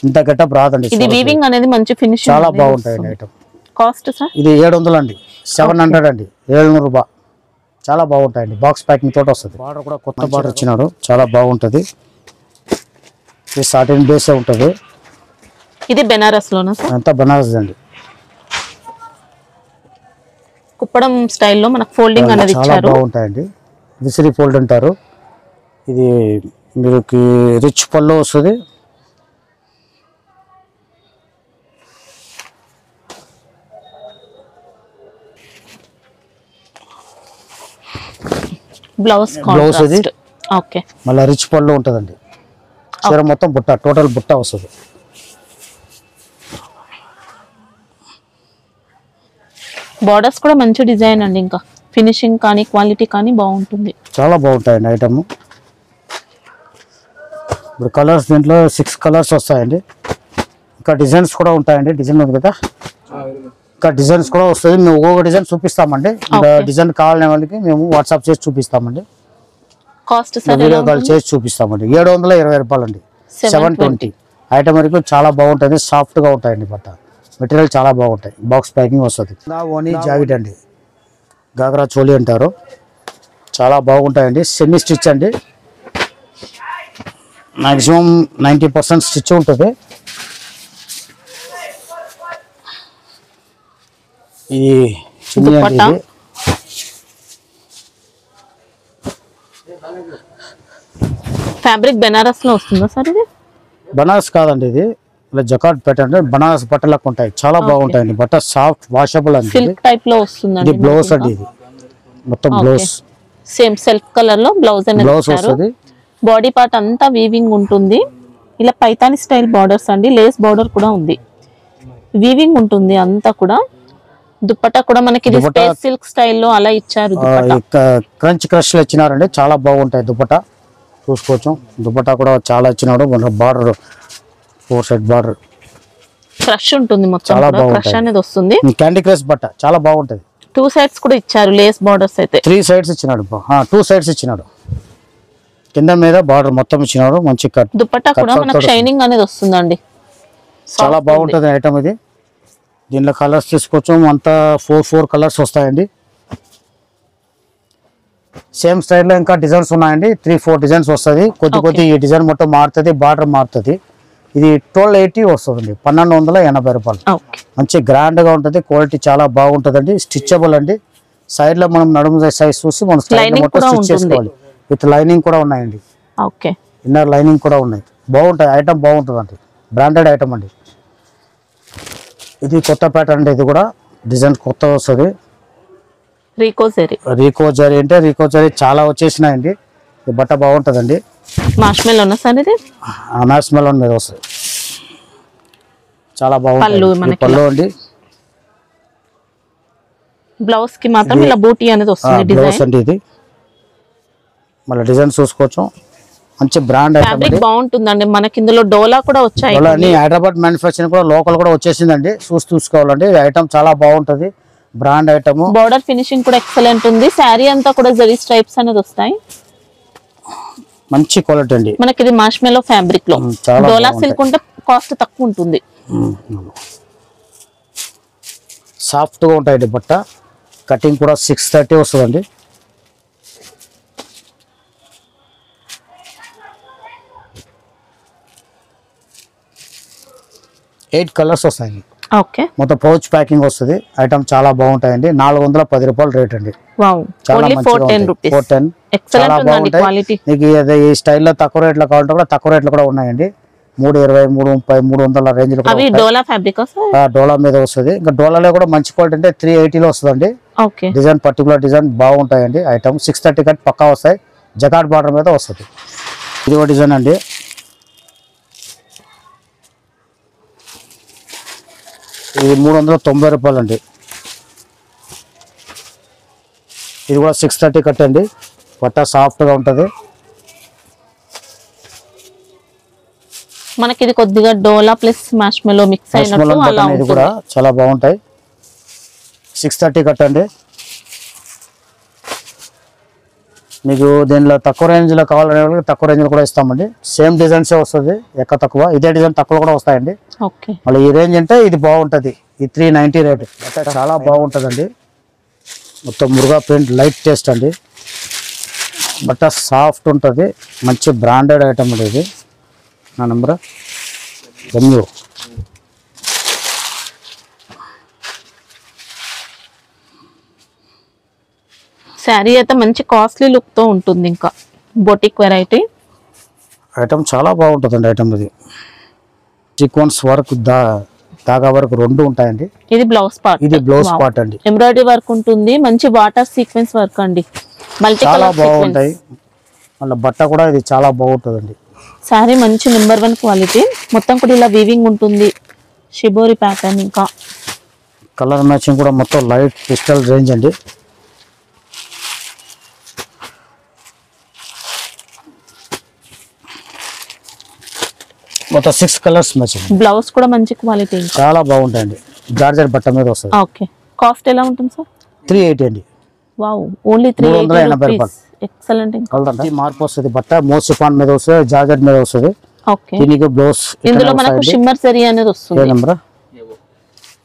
ఇంత గెటప్ రాదండి. ఇది వీవింగ్ అనేది మంచి ఫినిషింగ్, చాలా బాగుంటాయండి ఐటమ్. Cost sir? ఇది 700 అండి. 700 అండి, 700 రూపాయలు. చాలా బాగుంటాయండి, బాక్స్ ప్యాకింగ్ తోట వస్తుంది. బార్డర్ కూడా కొత్త బార్డర్ ఇచ్చినాడు, చాలా బాగుంటుంది. ఇది సాటిన్ బేసే ఉంటుంది. ఇది బెనారస్ లోనా సార్? అంతా బనారస్ అండి. కుప్పడం స్టైల్లో మనకు ఫోల్డింగ్ అనేది ఇచ్చారు. చాలా బాగుంటాయండి, విసిరి ఫోల్డ్ అంటారు. ఇది మీకు రిచ్ పళ్ళు వస్తుంది. బ్లౌజ్ ఇది. ఓకే, మళ్ళీ రిచ్ పళ్ళు ఉంటుందండి. చీర మొత్తం బుట్ట, టోటల్ బుట్ట వస్తుంది. బార్డర్స్ కూడా మంచి డిజైన్ అండి, ఇంకా ఫినిషింగ్ కానీ క్వాలిటీ కానీ బాగుంటుంది. చాలా బాగుంటాయండి ఐటమ్. ఇప్పుడు కలర్స్ దీంట్లో 6 కలర్స్ వస్తాయండి. ఇంకా డిజైన్స్ కూడా ఉంటాయండి. డిజైన్ ఉంది కదా, ఇంకా డిజైన్స్ కూడా వస్తుంది. మేము ఒక్కొక్క డిజైన్ చూపిస్తామండి. ఇంకా డిజైన్ కావాలనే వాళ్ళకి మేము వాట్సాప్ చేసి చూపిస్తామండి. కాస్ట్ వీడియో కాల్ చేసి చూపిస్తామండి. 720 రూపాయలు అండి. 720 ఐటమ్ వరకు చాలా బాగుంటుంది, సాఫ్ట్ గా ఉంటాయండి బట్ట. మెటీరియల్ చాలా బాగుంటాయి, బాక్స్ ప్యాకింగ్ వస్తుంది. ఓనీ జాకెట్ అండి, గాగ్రా చోలి అంటారు. చాలా బాగుంటాయండి, సెమీ స్టిచ్ అండి. మాక్సిమం 90% స్టిచ్ ఉంటుంది. ఇది చున్నీ అండి. ఇది ఫ్యాబ్రిక్ బెనారస్ లో వస్తుందా సార్? ఇది బనారస్ కాదండి, ఇది ఇలా జకాట్ ప్యాటర్న్. బనారస్ బట్టలకు ఉంటాయి, చాలా బాగుంటాయండి. బట్ట సాఫ్ట్ వాషబుల్ అండి. సిల్క్ టైప్ లో వస్తుందండి. ఇది బ్లౌజ్ అండి, ఇది మొత్తం బ్లౌజ్ సేమ్ సెల్ఫ్ కలర్ లో బ్లౌజ్ అనేది వస్తుంది. బాడీ పార్ట్ అంతా వీవింగ్ ఉంటుంది. ఇలా పైతాని స్టైల్ బార్డర్స్ అండి, లేస్ బార్డర్ కూడా ఉంది, వీవింగ్ ఉంటుంది అంతా కూడా. దుపట్టా కూడా మనకి స్పేస్ సిల్క్ స్టైల్లో అలా ఇచ్చారు. క్రంచ్ క్రష్ లో ఇచ్చినారండి, చాలా బాగుంటాయి. దుపట్టా చూసుకోవచ్చు, దుపట్టా కూడా చాలా ఇచ్చినాడు. బార్డర్ 4 సైడ్ బార్డర్ క్రష్ ఉంటుంది, మొత్తం క్రష్ అనేది వస్తుంది. క్యాండీ క్రష్ బట్ట చాలా బాగుంటది. 2 సైడ్స్ కూడా ఇచ్చారు లేస్ బార్డర్స్ అయితే. 3 సైడ్స్ ఇచ్చినాడు. 2 సైడ్స్ ఇచ్చినాడు. కింద మీద బార్డర్ మొత్తం ఇచ్చినాడు. మంచి కట్. దుపట్టా కూడా మనకు షైనింగ్ అనేది వస్తుందండి. చాలా బాగుంటది ఐటమ్ ఇది. దీనిలో కలర్స్ తీసుకోవచ్చు. అంతా 4 కలర్స్ వస్తాయండి. సేమ్ స్టైల్లో ఇంకా డిజైన్స్ ఉన్నాయండి. 3-4 డిజైన్స్ వస్తుంది. కొద్ది ఈ డిజైన్ మొత్తం మారుతుంది. బార్డర్ మారుతుంది. ఇది 1280 వస్తుందండి. 1280 రూపాయలు. మంచి గ్రాండ్ గా ఉంటుంది. క్వాలిటీ చాలా బాగుంటుందండి. స్టిచబుల్ అండి. సైడ్ లో మనం నడుము సైజ్ చూసి మనం స్టిచ్ చేసుకోవాలి. విత్ లైనింగ్ కూడా ఉన్నాయండి. ఇన్నర్ లైనింగ్ కూడా ఉన్నాయి. బాగుంటాయి. ఐటమ్ బాగుంటుంది అండి. బ్రాండెడ్ ఐటమ్ అండి. ఇది కొత్త ప్యాటర్న్ అండి. ఇది కూడా డిజైన్ కొత్త వస్తుంది. రీకో జరీ అంటే రీకో జరీ చాలా వచ్చేసినాయండి. ఈ బట్ట బాగుంటుందండి. మ్యాష్మెలో మీద వస్తుంది. చాలా బాగుంటుంది. పళ్ళు అండి. బ్లౌజ్ కి మాత్రం ఇలా బూటీ అనేది వస్తుంది. బ్లౌజ్ అండి ఇది. మళ్ళీ డిజైన్ చూసుకోవచ్చు. మంచి బ్రాండ్ ఫ్యాబ్రిక్ బాగుంటుందండి. మనకి ఇందులో డోలా కూడా వచ్చాయి. హైదరాబాద్ మ్యానుఫ్యాక్చరింగ్ కూడా లోకల్ కూడా వచ్చేసిందండి. చూసుకోవాలండి. ఐటమ్ చాలా బాగుంటది. Brand item. బోర్డర్ ఫినిషింగ్ కూడా ఎక్సలెంట్ ఉంది. శారీ అంతా కూడా జరీ స్ట్రైప్స్ అనేది వస్తాయి. మంచి క్వాలిటీ అండి. మనకి ఇది మార్ష్మెలో ఫ్యాబ్రిక్ లో. డోలా సిల్క్ ఉంటే కాస్ట్ తక్కువ ఉంటుంది. సాఫ్ట్ గా ఉంటాయండి బట్ట. కటింగ్ కూడా 630 వస్తుందండి. ఎయిట్ కలర్స్ వస్తాయండి. మొత్తం పౌచ్ ప్యాకింగ్ వస్తుంది. ఐటమ్ చాలా బాగుంటాయండి. 410 రూపాయలు రేట్ అండి. చాలా మంచిగా 410. మీకు ఈ స్టైల్లో తక్కువ రేట్లో కావాలంటే కూడా తక్కువ రేట్లు కూడా ఉన్నాయండి. 320, 330, 300 రేంజ్ లో డోలా మీద వస్తుంది. ఇంకా డోలాలో కూడా మంచి క్వాలిటీ అంటే 380లో వస్తుందండి. డిజైన్ పర్టికులర్ డిజైన్ బాగుంటాయండి. ఐటమ్ 630 కట్ పక్కా వస్తాయి. జకాట్ బార్డర్ మీద వస్తుంది. ఇది ఒక డిజైన్ అండి. ఇది 390 రూపాయలు అండి. ఇది కూడా 630 కట్ అండి. బట్ట సాఫ్ట్ గా ఉంటది. మనకి ఇది కొద్దిగా డోలా ప్లస్ మార్ష్మెలో మిక్స్ అయినట్టు అలా ఉంటుంది. ఇది కూడా చాలా బాగుంటాయి. 630 కట్ అండి. మీకు దీనిలో తక్కువ రేంజ్ లో కావాలనే తక్కువ రేంజ్ లో కూడా ఇస్తామండి. సేమ్ డిజైన్స్ వస్తుంది. ఎక్క తక్కువ. ఇదే డిజైన్ తక్కువ కూడా వస్తాయండి. మళ్ళీ ఈ రేంజ్ అంటే ఇది బాగుంటది. ఈ 390 రేట్. చాలా బాగుంటదండి. మొత్తం మురుగా ప్రింట్ లైట్ టేస్ట్ అండి. బట్ట సాఫ్ట్ ఉంటుంది. మంచి బ్రాండెడ్ ఐటమ్ అండి ఇది. నా నెంబర్ ఎంయూ. శారీ అయితే మంచి కాస్ట్లీ లుక్ తో ఉంటుంది. ఇంకా బొటిక్ వెరైటీ ఐటమ్ చాలా బాగుంటుందండి. ఐటమ్ ఇది సీక్వెన్స్ వర్క్ దాగా వరకు 2 ఉంటాయండి. ఇది బ్లౌజ్ పార్ట్. ఇది బ్లౌజ్ పార్ట్ అండి. ఎంబ్రాయిడరీ వర్క్ ఉంటుంది. మంచి వాటర్ సీక్వెన్స్ వర్క్ అండి. చాలా బాగుంటాయి. మళ్ళీ బట్ట కూడా ఇది చాలా బాగుంటుందండి. శారీ మంచి నెంబర్ 1 క్వాలిటీ. మొత్తం కూడా ఇలా వీవింగ్ ఉంటుంది. Shibori pattern. ఇంకా కలర్ మ్యాచింగ్ కూడా మొత్తం లైట్ పిస్టల్ రేంజ్ అండి. మొత్తం 6 కలర్స్ మ్యాచింగ్. బ్లౌజ్ కూడా మంచి క్వాలిటీ. చాలా బాగుంటాయండి. జార్జెట్ బట్ట మీద వస్తుంది. ఓకే. కాస్ట్ ఎలా ఉంటుంది సార్? 380 అండి. Wow, only 380 రూపాయస్. ఎక్సలెంట్. కలర్ మార్పు వస్తుంది. బట్ట మోసిఫాన్ మీద వస్తుంది. జార్జెట్ మీద వస్తుంది. ఓకే. దీనికి బ్లౌజ్ ఇందులో మనకు షిమ్మర్ జరీ అనేది వస్తుంది.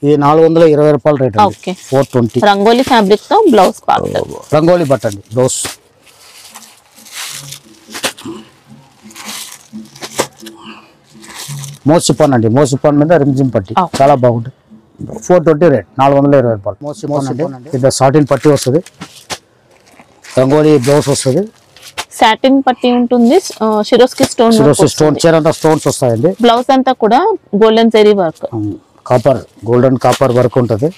ఇది 420 రూపాయలు రేట్. ఓకే. 420. రంగోలీ ఫ్యాబ్రిక్ తో బ్లౌజ్ పార్ట్. రంగోలీ బట్ట అండి. బ్లౌజ్ మోసిఫాన్ అండి. మోసిఫాన్ మీద రింజిమ్ పట్టి చాలా బాగుంటుంది. 420 రేట్. 420 రూపాయలు. మోసిఫాన్ అండి. ఇది సాటిన్ పట్టి వస్తుంది. రంగోలీ బ్లౌజ్ వస్తుంది. సాటిన్ పట్టి ఉంటుంది. షిరోస్కి స్టోన్ చీర అంతా స్టోన్స్ వస్తాయండి. బ్లౌజ్ అంతా కూడా golden zari work. Copper golden copper work ఉంటుంది.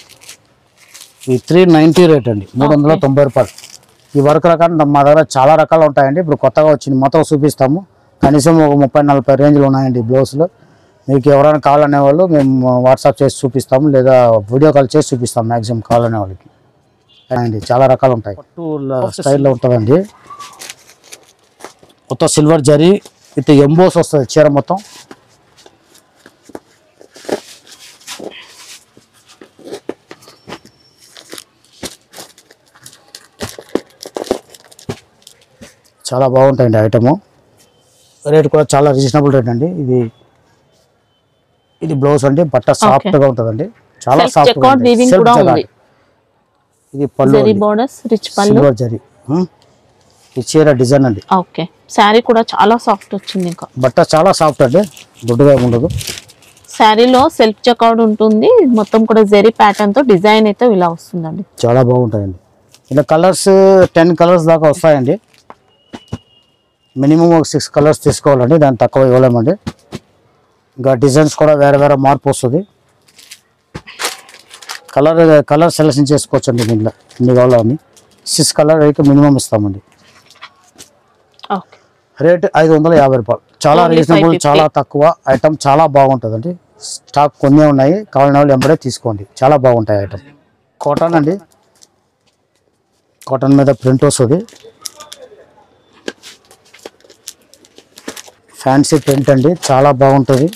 ఈ 390 రేట్ అండి. 390 రూపాయలు. ఈ వర్క్ రకాలు మా దగ్గర చాలా రకాలు ఉంటాయండి. ఇప్పుడు కొత్తగా వచ్చింది. మొత్తం చూపిస్తాము. కనీసం ఒక 30-40 రేంజ్లు ఉన్నాయండి బ్లౌజ్లో. మీకు ఎవరైనా కావాలనే వాళ్ళు మేము వాట్సాప్ చేసి చూపిస్తాము, లేదా వీడియో కాల్ చేసి చూపిస్తాం మ్యాక్సిమం కావాలనే వాళ్ళకి అండి. చాలా రకాలు ఉంటాయి. స్టైల్లో ఉంటుందండి. మొత్తం సిల్వర్ జరీ విత్ ఎంబోస్ వస్తుంది చీర మొత్తం. చాలా బాగుంటాయండి ఐటము. రేట్ కూడా చాలా రీజనబుల్ రేట్ అండి. ఇది బ్లౌజ్ అండి. బట్ట సాఫ్ట్ గా ఉంటుందండి. చాలా సాఫ్ట్ గా ఉంటుంది. ఇది పళ్ళు బోర్డర్స్ రిచ్ పళ్ళు సిల్వర్ జరీ. ఈ చీర డిజైన్ అండి. ఓకే శారీ కూడా చాలా సాఫ్ట్ వచ్చింది. ఇంకా బట్ట చాలా సాఫ్ట్ అండి, గుడ్డుగా ఉండదు. శారీలో సెల్ఫ్ చెక్అవుట్ ఉంటుంది. మొత్తం కూడా జెరీ ప్యాటర్న్ తో డిజైన్ అయితే ఇలా వస్తుందండి. చాలా బాగుంటాయండి. ఇలా కలర్స్ 10 కలర్స్ దాకా వస్తాయండి. మినిమం ఒక 6 కలర్స్ తీసుకోవాలండి, దాని తక్కువ ఇవ్వలేమండి. ఇంకా డిజైన్స్ కూడా వేరే వేరే మార్పు వస్తుంది. కలర్ సెలెక్షన్ చేసుకోవచ్చు అండి. దీంట్లో ఎన్ని కావాలని 6 కలర్ అయితే మినిమం ఇస్తామండి. రేట్ 550 రూపాయలు. చాలా రీజనబుల్, చాలా తక్కువ. ఐటమ్ చాలా బాగుంటుందండి. స్టాక్ కొన్ని ఉన్నాయి, కావాలని వాళ్ళు ఎంబడే తీసుకోండి. చాలా బాగుంటాయి ఐటమ్. కాటన్ అండి. కాటన్ మీద ప్రింట్ వస్తుంది. ఫ్యాన్సీ ప్రింట్ అండి, చాలా బాగుంటుంది.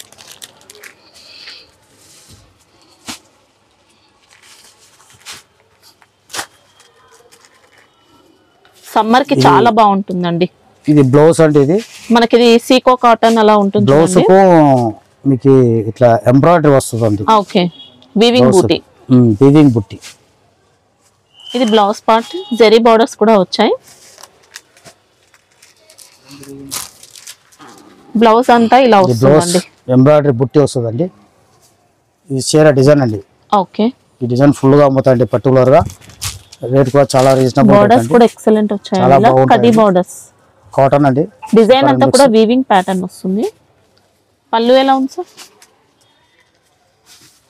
సమ్మర్ కి చాలా బాగుంటుందండి. ఇది బ్లౌజ్ అండి. ఇది మనకి సీకో కాటన్ అలా ఉంటుంది. బ్లౌజ్ కు మీకు ఇట్లా ఎంబ్రాయిడరీ వస్తుందండి. ఓకే వీవింగ్ బూటీ. వీవింగ్ బుట్టి. ఇది బ్లౌజ్ పార్ట్. జెరీ బోర్డర్స్ కూడా వచ్చాయి. బ్లౌజ్ అంతా ఇలా వస్తుందండి. ఎంబ్రాయిడరీ బుట్టి వస్తుందండి. ఇది చీర డిజైన్ అండి. ఓకే ఈ డిజైన్ ఫుల్ గా అమ్ముతాయండి పర్టికులర్ గా. రేట్ కూడా చాలా రీజనబుల్. బోర్డర్స్ కూడా ఎక్సలెంట్ వచ్చాయి. కడి బోర్డర్స్. కాటన్ అండి. డిజైన్ అంతా కూడా వీవింగ్ ప్యాటర్న్ వస్తుంది. పళ్ళు ఎలా ఉంది సార్?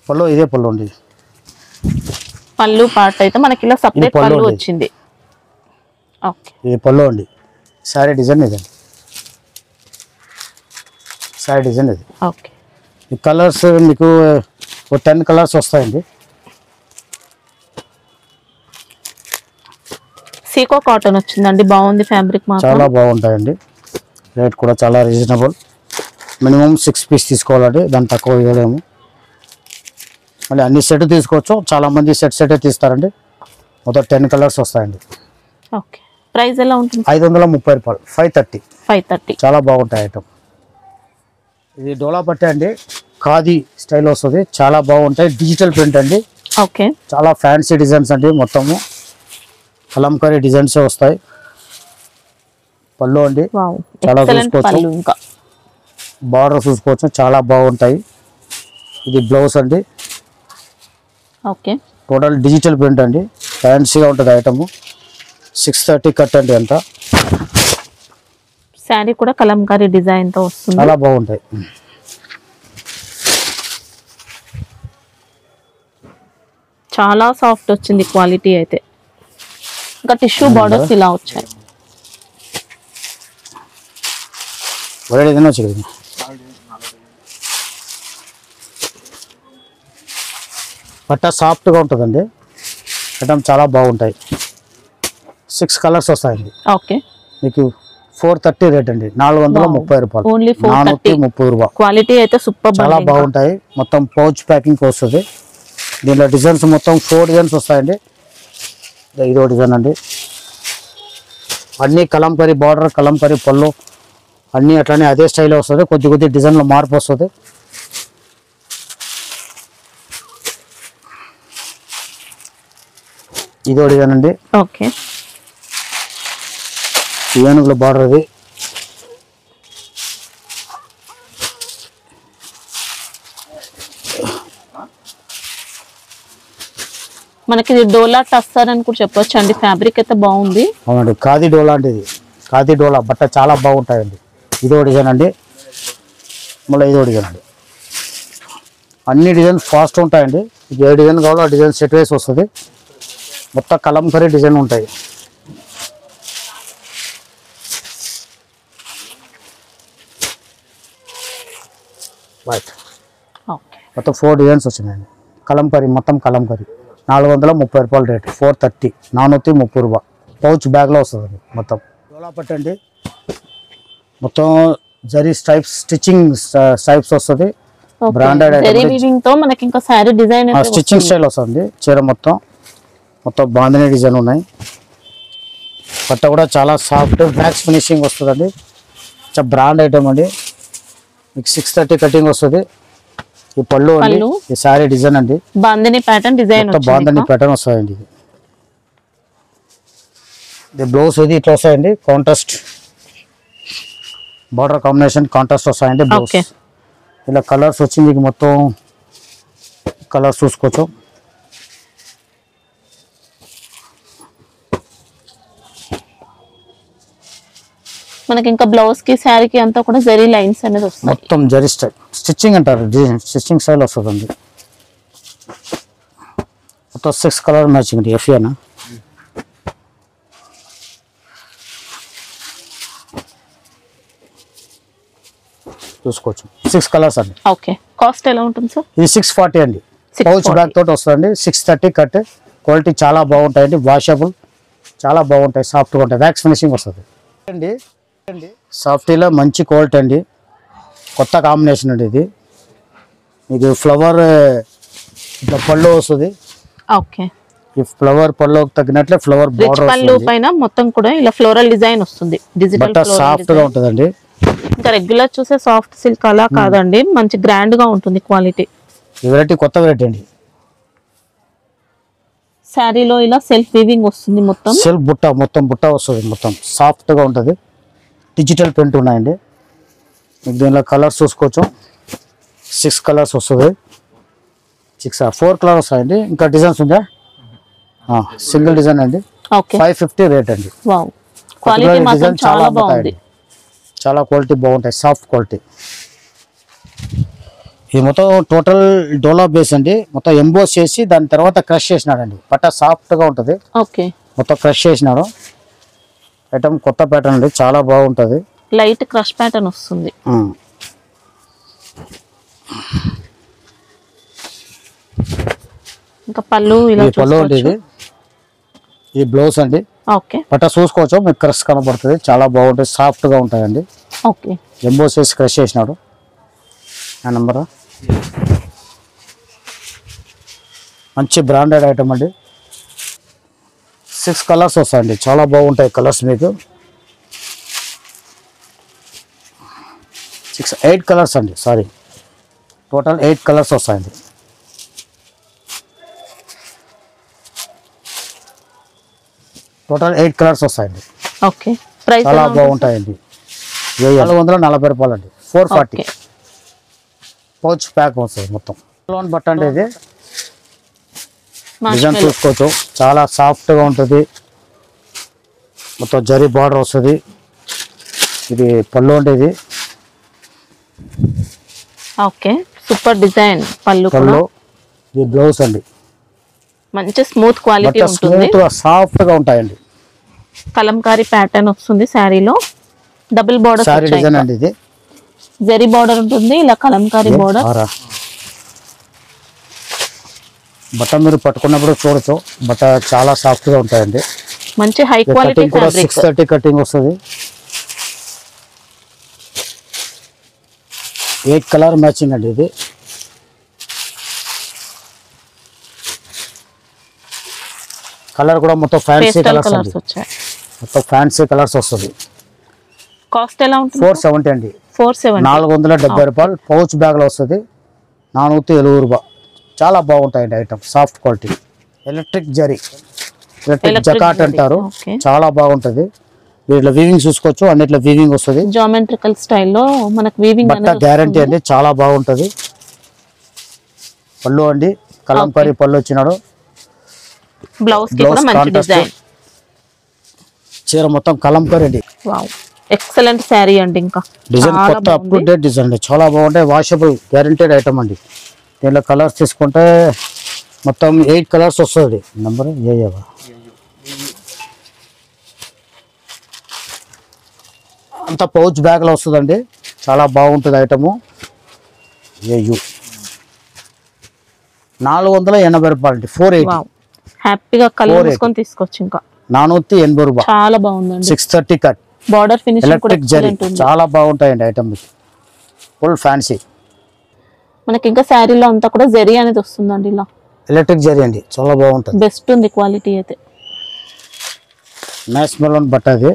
పళ్ళు ఇదే పళ్ళు అండి. పళ్ళు పార్ట్ అయితే మనకి ఇలా సెపరేట్ పళ్ళు వచ్చింది. ఓకే ఇది పళ్ళు అండి. సారీ డిజైన్ ఇదండి. సారీ డిజైన్ ఇది. ఓకే ఈ కలర్స్ మీకు 10 కలర్స్ వస్తాయండి. సీకో కాటన్ వచ్చిందండి. బాగుంది ఫ్యాబ్రిక్ మాత్రం. చాలా బాగుంటాయండి. రేట్ కూడా చాలా రీజనబుల్. మినిమం 6 పీస్ తీసుకోవాలండి, దాని తక్కువ ఇవ్వలేము. మళ్ళీ అన్ని సెట్ తీసుకోవచ్చు. చాలా మంది సెట్ తీస్తారండి. మొత్తం 10 కలర్స్ వస్తాయండి. ఓకే ప్రైస్ ఎలా ఉంటుంది? 530 రూపాయలు. 530. చాలా బాగుంటాయి ఐటమ్. ఇది డోలా పట్టే అండి. ఖాదీ స్టైల్ వస్తుంది. చాలా బాగుంటాయి. డిజిటల్ ప్రింట్ అండి. ఓకే చాలా ఫ్యాన్సీ డిజైన్స్ అండి. మొత్తము కలంకారీ డిజైన్స్ వస్తాయి. పళ్ళు అండి. చాలా చూసుకోవచ్చు. ఇంకా బార్డర్ చూసుకోవచ్చు. చాలా బాగుంటాయి. ఇది బ్లౌజ్ అండి. ఓకే టోటల్ డిజిటల్ ప్రింట్ అండి. ఫ్యాన్సీగా ఉంటుంది ఐటమ్. 630 కట్ అండి అంత. శారీ కూడా కలంకారీ డిజైన్ తో వస్తుంది. చాలా బాగుంటాయి. చాలా సాఫ్ట్ వచ్చింది క్వాలిటీ అయితే. ఇంకా టిష్యూ బార్డర్స్ ఇలా వచ్చాయి. బట్ట సాఫ్ట్ గా ఉంటుందండి. ఐటమ్ చాలా బాగుంటాయి. 6 కలర్స్ వస్తాయండి. ఓకే మీకు 430 రేట్ అండి. 430 రూపాయలు. ఓన్లీ 430 రూపాయలు. క్వాలిటీ అయితే సూపర్. చాలా బాగుంటాయి. మొత్తం పౌచ్ ప్యాకింగ్ వస్తుంది. దీంట్లో డిజైన్స్ మొత్తం 4 డిజైన్స్ వస్తాయండి. ఇదో డిజైన్ అండి. అన్ని కలంపరి బార్డర్, కలంపరి పళ్ళు అన్నీ అట్లానే అదే స్టైల్లో వస్తుంది. కొద్ది డిజైన్లో మార్పు వస్తుంది. ఇదో డిజైన్ అండి. ఓకే ఏనుగుల బార్డర్ అది. మనకి డోలా టస్సర్ అని కూడా చెప్పొచ్చు అండి. ఫ్యాబ్రిక్ అయితే బాగుంది. అవునండి. ఖాదీ డోలా అంటే ఇది. ఖాదీ డోలా బట్ట చాలా బాగుంటాయండి. ఇదో డిజైన్ అండి. మళ్ళీ ఇదో డిజైన్ అండి. అన్ని డిజైన్స్ ఫాస్ట్ ఉంటాయండి. ఇది ఏ డిజైన్ కావాలో ఆ డిజైన్ సెట్ వేసి వస్తుంది. మొత్తం కలంకరీ డిజైన్ ఉంటాయి. మొత్తం 4 డిజైన్స్ వచ్చినాయండి. కలంకరీ మొత్తం కలంకరీ. 430 రూపాయలు రేట్. 430. 430 రూపాయలు. పౌచ్ బ్యాగ్లో వస్తుంది మొత్తం. డోలా పట్టండి. మొత్తం జరీ స్ట్రైప్స్ స్టిచ్చింగ్ స్ట్రైప్స్ వస్తుంది. బ్రాండెడ్ స్టిచ్చింగ్ స్టైల్ వస్తుంది. చీర మొత్తం బాంధనీ డిజైన్ ఉన్నాయి. పట్ట కూడా చాలా సాఫ్ట్ మ్యాక్స్ ఫినిషింగ్ వస్తుందండి. చాలా బ్రాండ్ ఐటమ్ అండి. మీకు 630 కటింగ్ వస్తుంది. ఈ పళ్ళు అండి, ఈ సారీ డిజైన్ అండి, bandhani pattern design bandhani pattern వస్తాయండి. ఇది బ్లౌజ్ ఇది ఇట్లా వస్తాయండి. కాంట్రాస్ట్ బార్డర్ కాంబినేషన్ కాంట్రాస్ట్ వస్తాయండి బ్లౌజ్. ఇలా కలర్స్ వచ్చి మీకు మొత్తం కలర్స్ చూసుకోవచ్చు. మనకి ఇంకా బ్లౌజ్ కి శారీకి అంతా కూడా జరీ లైన్స్ అనేది వస్తాయి. మొత్తం జరీ స్టైల్ స్టిచ్చింగ్ అంటారు, స్టిచ్చింగ్ స్టైల్ వస్తుందండి. మొత్తం 6 కలర్ మ్యాచింగ్ అండి. ఎఫ్ఏనా చూసుకోవచ్చు. 6 కలర్స్ అండి. ఓకే, కాస్ట్ ఎలా ఉంటుంది సార్? ఇది 640 అండి. పౌచ్ బ్యాగ్ తోటి వస్తుందండి. 630 కట్. క్వాలిటీ చాలా బాగుంటాయండి. వాషబుల్ చాలా బాగుంటాయి, సాఫ్ట్గా ఉంటాయి. వ్యాక్స్ ఫినిషింగ్ వస్తుంది అండి. సాఫ్టీలో మంచి క్వాలిటీ అండి. కొత్త కాంబినేషన్ అండి ఇది. మీకు ఫ్లవర్ ఇట్లా పళ్ళు వస్తుంది. ఓకే, ఈ ఫ్లవర్ పళ్ళు తగ్గినట్లే ఫ్లవర్ బార్డర్ పళ్ళు పైన మొత్తం కూడా ఇలా ఫ్లోరల్ డిజైన్ వస్తుంది. డిజిటల్ సాఫ్ట్ గా ఉంటుందండి. ఇంకా రెగ్యులర్ చూసే సాఫ్ట్ సిల్క్ అలా కాదండి, మంచి గ్రాండ్ గా ఉంటుంది క్వాలిటీ. ఈ వెరైటీ కొత్త వెరైటీ అండి. శారీలో ఇలా సెల్ఫ్ వీవింగ్ వస్తుంది. మొత్తం సెల్ఫ్ బుట్ట, మొత్తం బుట్ట వస్తుంది. మొత్తం సాఫ్ట్ గా ఉంటుంది. డిజిటల్ ప్రింట్ ఉన్నాయండి. మీకు దీనిలో కలర్స్ చూసుకోవచ్చు. 6 కలర్స్ వస్తుంది. 4 కలర్స్ వస్తాయండి. ఇంకా డిజైన్స్ ఉందా? సింగిల్ డిజైన్ అండి. 550 రేట్ అండి. వావ్, క్వాలిటీ మాత్రం చాలా బాగుంది. చాలా క్వాలిటీ బాగుంటాయి, సాఫ్ట్ క్వాలిటీ. ఇది మొత్తం టోటల్ డోలా బేస్ అండి. మొత్తం ఎంబోస్ చేసి దాని తర్వాత క్రష్ చేసినాడండి. పట్ట సాఫ్ట్ గా ఉంటుంది. ఓకే, మొత్తం క్రష్ చేసినాడు. ఐటమ్ కొత్త ప్యాటర్న్ అండి, చాలా బాగుంటుంది. లైట్ క్రష్ ప్యాటర్న్ వస్తుంది. ఇంకా పళ్ళు ఇలా పళ్ళు అండి. ఇది బ్లౌజ్ అండి. ఓకే, పట్ట చూసుకోవచ్చు. మీకు క్రష్ కనబడుతుంది. చాలా బాగుంటుంది, సాఫ్ట్ గా ఉంటాయండి. ఓకే, ఎంబోస్ చేసి క్రష్ చేసినాడు. ఆ నెంబర్ మంచి బ్రాండెడ్ ఐటమ్ అండి. 6 కలర్స్ వస్తాయండి. చాలా బాగుంటాయి కలర్స్. మీకు 8 కలర్స్ అండి. సారీ, టోటల్ 8 కలర్స్ వస్తాయండి. టోటల్ 8 కలర్స్ వస్తాయండి. ఓకే, ప్రైస్ చాలా బాగుంటాయండి. 440 రూపాయలు అండి. 440 పౌచ్ ప్యాక్ వస్తుంది మొత్తం. లోన్ బట్ట అంటే ఇది డిజైన్ చూసుకోవచ్చు. చాలా సాఫ్ట్ గా ఉంటుంది. మొత్తం జరీ బార్డర్ వస్తుంది. ఇది పళ్ళు ఉండేది. ఓకే, సూపర్ డిజైన్ పళ్ళు. ఇది బ్లౌజ్ అండి. మంచి స్మూత్ క్వాలిటీ ఉంటుంది. సాఫ్ట్ గా ఉంటాయండి. కలంకారీ ప్యాటర్న్ వస్తుంది శారీలో. డబుల్ బార్డర్ సారీ డిజైన్ అండి. ఇది జరీ బార్డర్ ఉంటుంది, ఇలా కలంకారీ బార్డర్. బట్ట మీరు పట్టుకున్నప్పుడు చూడొచ్చు. బట్ట చాలా సాఫ్ట్ గా ఉంటాయండి. మంచి హై క్వాలిటీ కూడా 630 కటింగ్ వస్తుంది. 8 కలర్ మ్యాచింగ్ అండి. ఇది కలర్ కూడా మొత్తం ఫ్యాన్సీ కలర్స్ అండి. మొత్తం ఫ్యాన్సీ కలర్స్ వస్తుంది. కాస్ట్ ఎలా ఉంటుంది? 470 అండి. 470 రూపాయలు. పౌచ్ బ్యాగ్ లో వస్తుంది. 470 రూపాయలు. చాలా బాగుంటాయండి item, soft quality. Electric zari, electric jacquard అంటారు. చాలా బాగుంటది. వీటిలో వీవింగ్ చూసుకోవచ్చు. అన్నిట్లో వీవింగ్ వస్తుంది. జామెట్రికల్ స్టైల్లో మనకు వీవింగ్ బట్ట గ్యారంటీ అండి. చాలా బాగుంటది. పళ్ళు అండి, కలంకారీ పళ్ళు వచ్చినాడు. బ్లౌజ్ కి కూడా మంచి డిజైన్. చీర మొత్తం కలంకారీ అండి. వావ్, ఎక్సలెంట్ శారీ అండి. ఇంకా డిజైన్ కొత్త అప్ టు డేట్ డిజైన్ అండి. చాలా బాగుంటాయి. వాషబుల్ గ్యారంటీడ్ ఐటమ్ అండి. దీనిలో కలర్స్ తీసుకుంటే మొత్తం 8 కలర్స్ వస్తుంది. నెంబర్ ఏవా అంతా పౌచ్ బ్యాగ్ లో వస్తుందండి. చాలా బాగుంటుంది ఐటము. ఏయు 480 రూపాయలు అండి. 480. హ్యాపీగా కలర్ తీసుకొని తీసుకోవచ్చు. ఇంకా 480 రూపాయలు. చాలా బాగుందండి. 630 కట్. బార్డర్ ఫినిషింగ్ కూడా ఎలక్ట్రిక్ జరీ. చాలా బాగుంటాయండి ఐటమ్. Full fancy. మనకి ఇంకా శారీలో అంతా కూడా జరీ అనేది వస్తుందండి. ఇలా ఎలక్ట్రిక్ జరీ అండి. చాలా బాగుంటుంది. బెస్ట్ ఉంది క్వాలిటీ అయితే. మ్యాచ్ మెలోన్ బట్ట అది.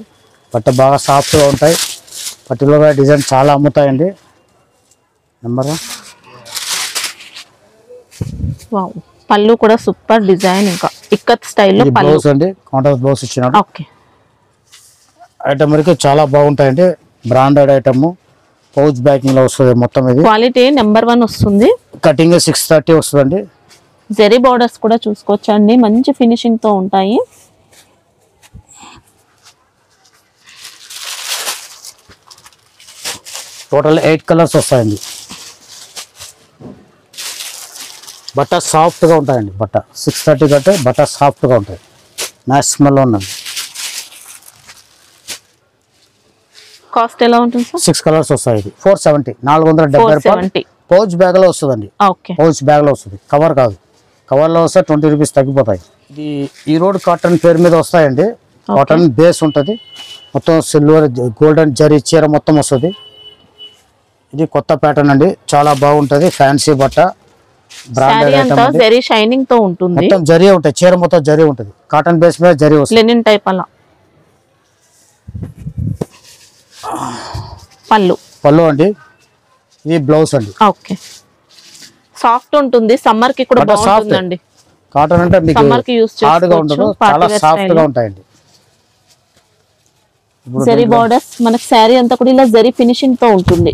బట్ట బాగా సాఫ్ట్గా ఉంటాయి. పర్టికులర్గా డిజైన్ చాలా అమ్ముతాయండి. నెంబర్ వావ్, పళ్ళు కూడా సూపర్ డిజైన్, ఇంకా ఇక్కత్ స్టైల్లో పళ్ళు బ్లౌజ్ అండి. కాంట్రాస్ట్ బ్లౌజ్ ఇచ్చినాడు. ఓకే. ఐటమ్ వరకు చాలా బాగుంటాయండి. బ్రాండెడ్ ఐటమ్, పౌచ్ బ్యాకింగ్ లో వస్తుంది మొత్తం. ఇది క్వాలిటీ నెంబర్ 1 వస్తుంది. కటింగ్ 630 వస్తుందండి. జెరీ బార్డర్స్ కూడా చూసుకోవచ్చండి, మంచి ఫినిషింగ్ తో ఉంటాయి. టోటల్ 8 కలర్స్ వస్తాయండి. బట్ట సాఫ్ట్ గా ఉంటాయండి. బట్ట 630 కంటే బట్ట సాఫ్ట్ గా ఉంటాయి. మ్యాచ్ స్మెల్ ఉన్నది. కాస్ట్ ఎలా ఉంటుంది సార్? 6 కలర్స్ వస్తాయి. ఇది 470, 470 రూపాయలు. పౌచ్ బ్యాగ్ లో వస్తుందండి. ఓకే, పౌచ్ బ్యాగ్ లో వస్తుంది, కవర్ కాదు. కవర్ లో వస్తే 20 రూపీస్ తగ్గిపోతాయి. ఇది ఈ రోడ్ కాటన్ పేరు మీద వస్తాయండి. కాటన్ బేస్ ఉంటుంది, మొత్తం సిల్వర్ గోల్డెన్ జరీ చీర మొత్తం వస్తుంది. ఇది కొత్త ప్యాటర్న్ అండి, చాలా బాగుంటది. ఫ్యాన్సీ బట్ట, బ్రాండెడ్ ఐటమ్. జరీ షైనింగ్ తో ఉంటుంది, మొత్తం జరీ ఉంటాయి. చీర మొత్తం జరీ ఉంటుంది. కాటన్ బేస్ మీద జరీ వస్తుంది. లెనిన్ టైప్ అలా. పళ్ళు అండి. ఇది బ్లౌజ్ అండి. ఓకే, సాఫ్ట్ ఉంటుంది, సమ్మర్ కి కూడా బాగుంటుందండి. కాటన్ అంటే మీకు సమ్మర్ కి యూస్ హార్డ్ గా ఉండదు, చాలా సాఫ్ట్ గా ఉంటాయండి. జరీ బార్డర్స్ మనకి శారీ అంతా కూడా ఇలా జరీ ఫినిషింగ్ తో ఉంటుంది.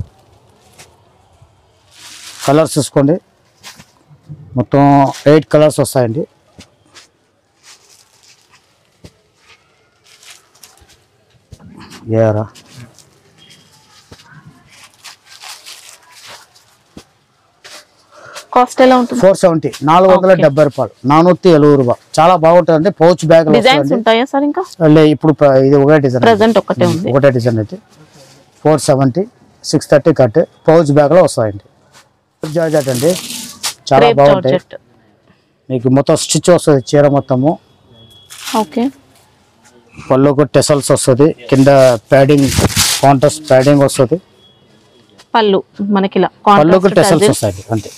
కలర్స్ చూసుకోండి, మొత్తం 8 కలర్స్ వస్తాయండి. ఏరా కాస్ట్ ఎలా ఉంటుంది? 470, 470 రూపాయలు, 470 రూపాయలు. చాలా బాగుంటుందండి. పౌచ్ బ్యాగ్ డిజైన్స్ ఉంటాయా సార్? ఇంకా ఇప్పుడు ఇది ఒకటే డిజైన్, ప్రెజెంట్ ఒకటే ఉంది. ఒకటే డిజైన్ అయితే 470, 630 కట్, పౌచ్ బ్యాగ్ లో వస్తాయండి. జార్జెట్ అండి, చాలా బాగుంటాయి. మీకు మొత్తం స్టిచ్ వస్తుంది చీర మొత్తము. ఓకే, పళ్ళుకు టెసల్స్ వస్తుంది, కింద ప్యాడింగ్, కాంట్రాస్ట్ ప్యాడింగ్ వస్తుంది. పళ్ళు మనకి ఇలా పళ్ళుకు టెసల్స్ వస్తాయి అంతే.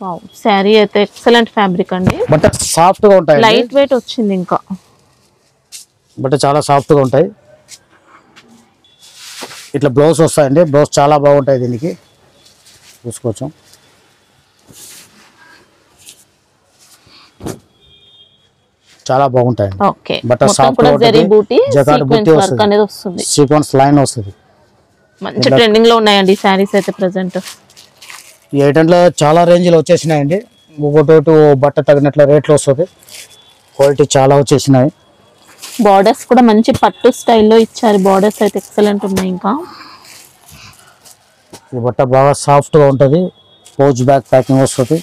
వావ్, శారీ అయితే ఎక్సలెంట్ ఫ్యాబ్రిక్ అండి. బట్ సాఫ్ట్ గా ఉంటాయి, లైట్ వెయిట్ వచ్చింది. ఇంకా బట్ చాలా సాఫ్ట్ గా ఉంటాయి. ఇట్లా బ్లౌజ్ వస్తాయండి. బ్లౌజ్ చాలా బాగుంటాయి. దీనికి చూసుకోవచ్చు. చాలా బాగుంటాయి. ఓకే, బట్ సాఫ్ట్ గా జరీ బూటీ, జకార్డ్ బూటీ వర్క్ అనేది వస్తుంది. సీక్వెన్స్ లైన్ వస్తుంది. మంచి ట్రెండింగ్ లో ఉన్నాయండి సారీస్ అయితే ప్రెజెంట్. ఈ ఐటెంట్లో చాలా రేంజ్లో వచ్చేసినాయండి. ఒకటి బట్ట తగినట్ల రేట్లు వస్తుంది. క్వాలిటీ చాలా వచ్చేసినాయి. బార్డర్స్ కూడా మంచి పట్టు స్టైల్లో ఇచ్చారు. బార్డర్స్ అయితే ఎక్సలెంట్ ఉన్నాయి. ఇంకా ఈ బట్ట బాగా సాఫ్ట్గా ఉంటుంది. పౌచ్ బ్యాగ్ ప్యాకింగ్ వస్తుంది.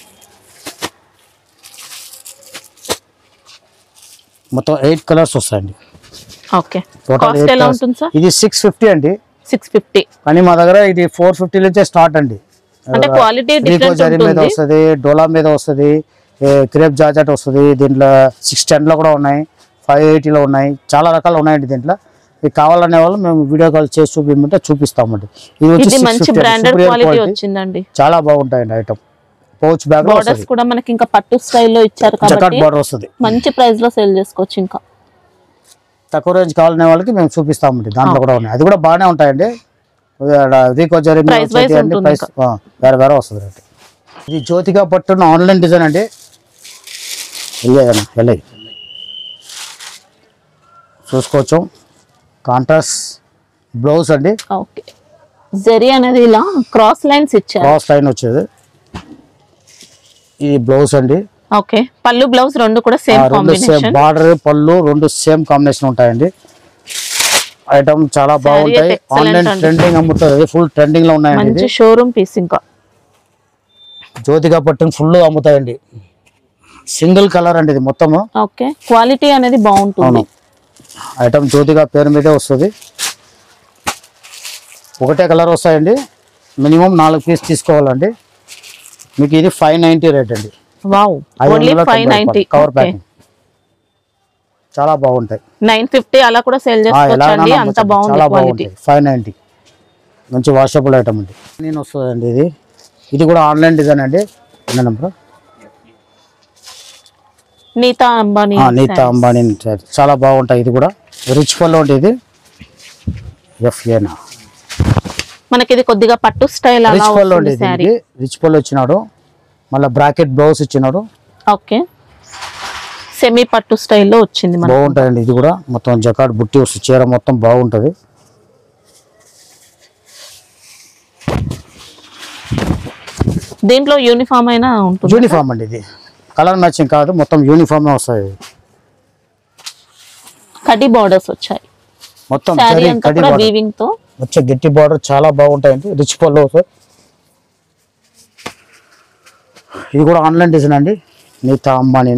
మొత్తం 8 కలర్స్ వస్తాయండి. ఓకే, కాస్ట్ ఎలా ఉంటుంది సార్? ఇది 650 అండి. 650, కానీ మా దగ్గర ఇది 450 నుంచే స్టార్ట్ అండి. అంటే క్వాలిటీ డిఫరెన్స్ మీద వస్తుంది, డోలా మీద వస్తుంది, క్రేప్ జార్జెట్ వస్తుంది. దీంట్లో 610 లో కూడా ఉన్నాయి, 580 లో ఉన్నాయి. చాలా రకాలు ఉన్నాయండి. దీంట్లో మీకు కావాలనే వాళ్ళు మేము వీడియో కాల్ చేసి చూపించమంటే చూపిస్తామండి. ఇది మంచి బ్రాండెడ్ క్వాలిటీ వచ్చిందండి. చాలా బాగుంటాయండి ఐటమ్. పౌచ్ బ్యాగ్ బార్డర్స్ కూడా మనకి ఇంకా పట్టు స్టైల్లో ఇచ్చారు కాబట్టి బార్డర్ వస్తుంది. మంచి ప్రైస్ లో సేల్ చేసుకోవచ్చు. ఇంకా తక్కువ రేంజ్ కావాలనే వాళ్ళకి మేము చూపిస్తామండి. దాంట్లో కూడా ఉన్నాయి, అది కూడా బాగానే ఉంటాయండి. వేరే వేరే వస్తుంది రేట్. ఇది జ్యోతిగా పట్టున్న ఆన్లైన్ డిజైన్ అండి. వెళ్ళాయి చూసుకోవచ్చు. కాంట్రాస్ట్ బ్లౌజ్ అండి. ఓకే, జరీ అనేది ఇలా క్రాస్ లైన్స్ ఇచ్చారు. క్రాస్ లైన్ వచ్చేది. ఇది బ్లౌజ్ అండి. ఓకే, పళ్ళు బ్లౌజ్ రెండు కూడా సేమ్ కాంబినేషన్. బార్డర్ పళ్ళు రెండు సేమ్ కాంబినేషన్ ఉంటాయండి. ఐటమ్ చాలా బాగుంటాయి. ఆన్లైన్ ట్రెండింగ్ అమ్ముతారు. ఫుల్ ట్రెండింగ్ లో ఉన్నాయండి. మంచి షోరూమ్ పీస్. ఇంకా జ్యోతిగా పట్టిన ఫుల్ అమ్ముతాయండి. సింగిల్ కలర్ అండి ఇది మొత్తము. ఓకే, క్వాలిటీ అనేది బాగుంటుంది. ఐటమ్ జ్యోతిగా పేరు మీదే వస్తుంది. ఒకటే కలర్ వస్తాయండి. మినిమం 4 పీస్ తీసుకోవాలండి. మీకు ఇది 590 రేట్ అండి. Wow, only 590 cover packing. చాలా బాగుంటాయి. 950 అలా కూడా సేల్ చేసుకోవచ్చండి. అంత బాగుంది క్వాలిటీ. 590 మంచి వాషబుల్ ఐటమ్ అండి. నేను వస్తుందండి. ఇది కూడా ఆన్లైన్ డిజైన్ అండి. నెంబర్ నీతా అంబానీ నీతా అంబానీ చాలా బాగుంటాయి. ఇది కూడా రిచ్ పళ్ళు ఉంటుంది. ఇది ఎఫ్ఏనా మనకి ఇది కొద్దిగా పట్టు స్టైల్ అలా రిచ్ పళ్ళు ఉంటుంది ఉంటుంది. సారీ. రిచ్ పళ్ళు వచ్చినాడు, మళ్ళీ బ్రాకెట్ బ్లౌజ్ ఇచ్చినాడు. ఓకే, సెమీ పట్టు స్టైల్లో వచ్చింది మనకి. బాగుంటాయండి. ఇది కూడా మొత్తం జకాట్ బుట్టి వస్తుంది, చీర మొత్తం బాగుంటది. దీంట్లో యూనిఫామ్ అయినా ఉంటుంది. యూనిఫామ్ అండి, ఇది కలర్ మ్యాచింగ్ కాదు, మొత్తం యూనిఫామ్ వస్తాయి. కడ్డీ బార్డర్స్ వచ్చాయి మొత్తం సారీ అంతా కూడా వీవింగ్ తో వచ్చే గట్టి బార్డర్ చాలా బాగుంటాయండి. రిచ్ పళ్ళు వస్తాయి. ఇది కూడా ఆన్లైన్ డిజైన్ అండి, నీతా అంబానీ.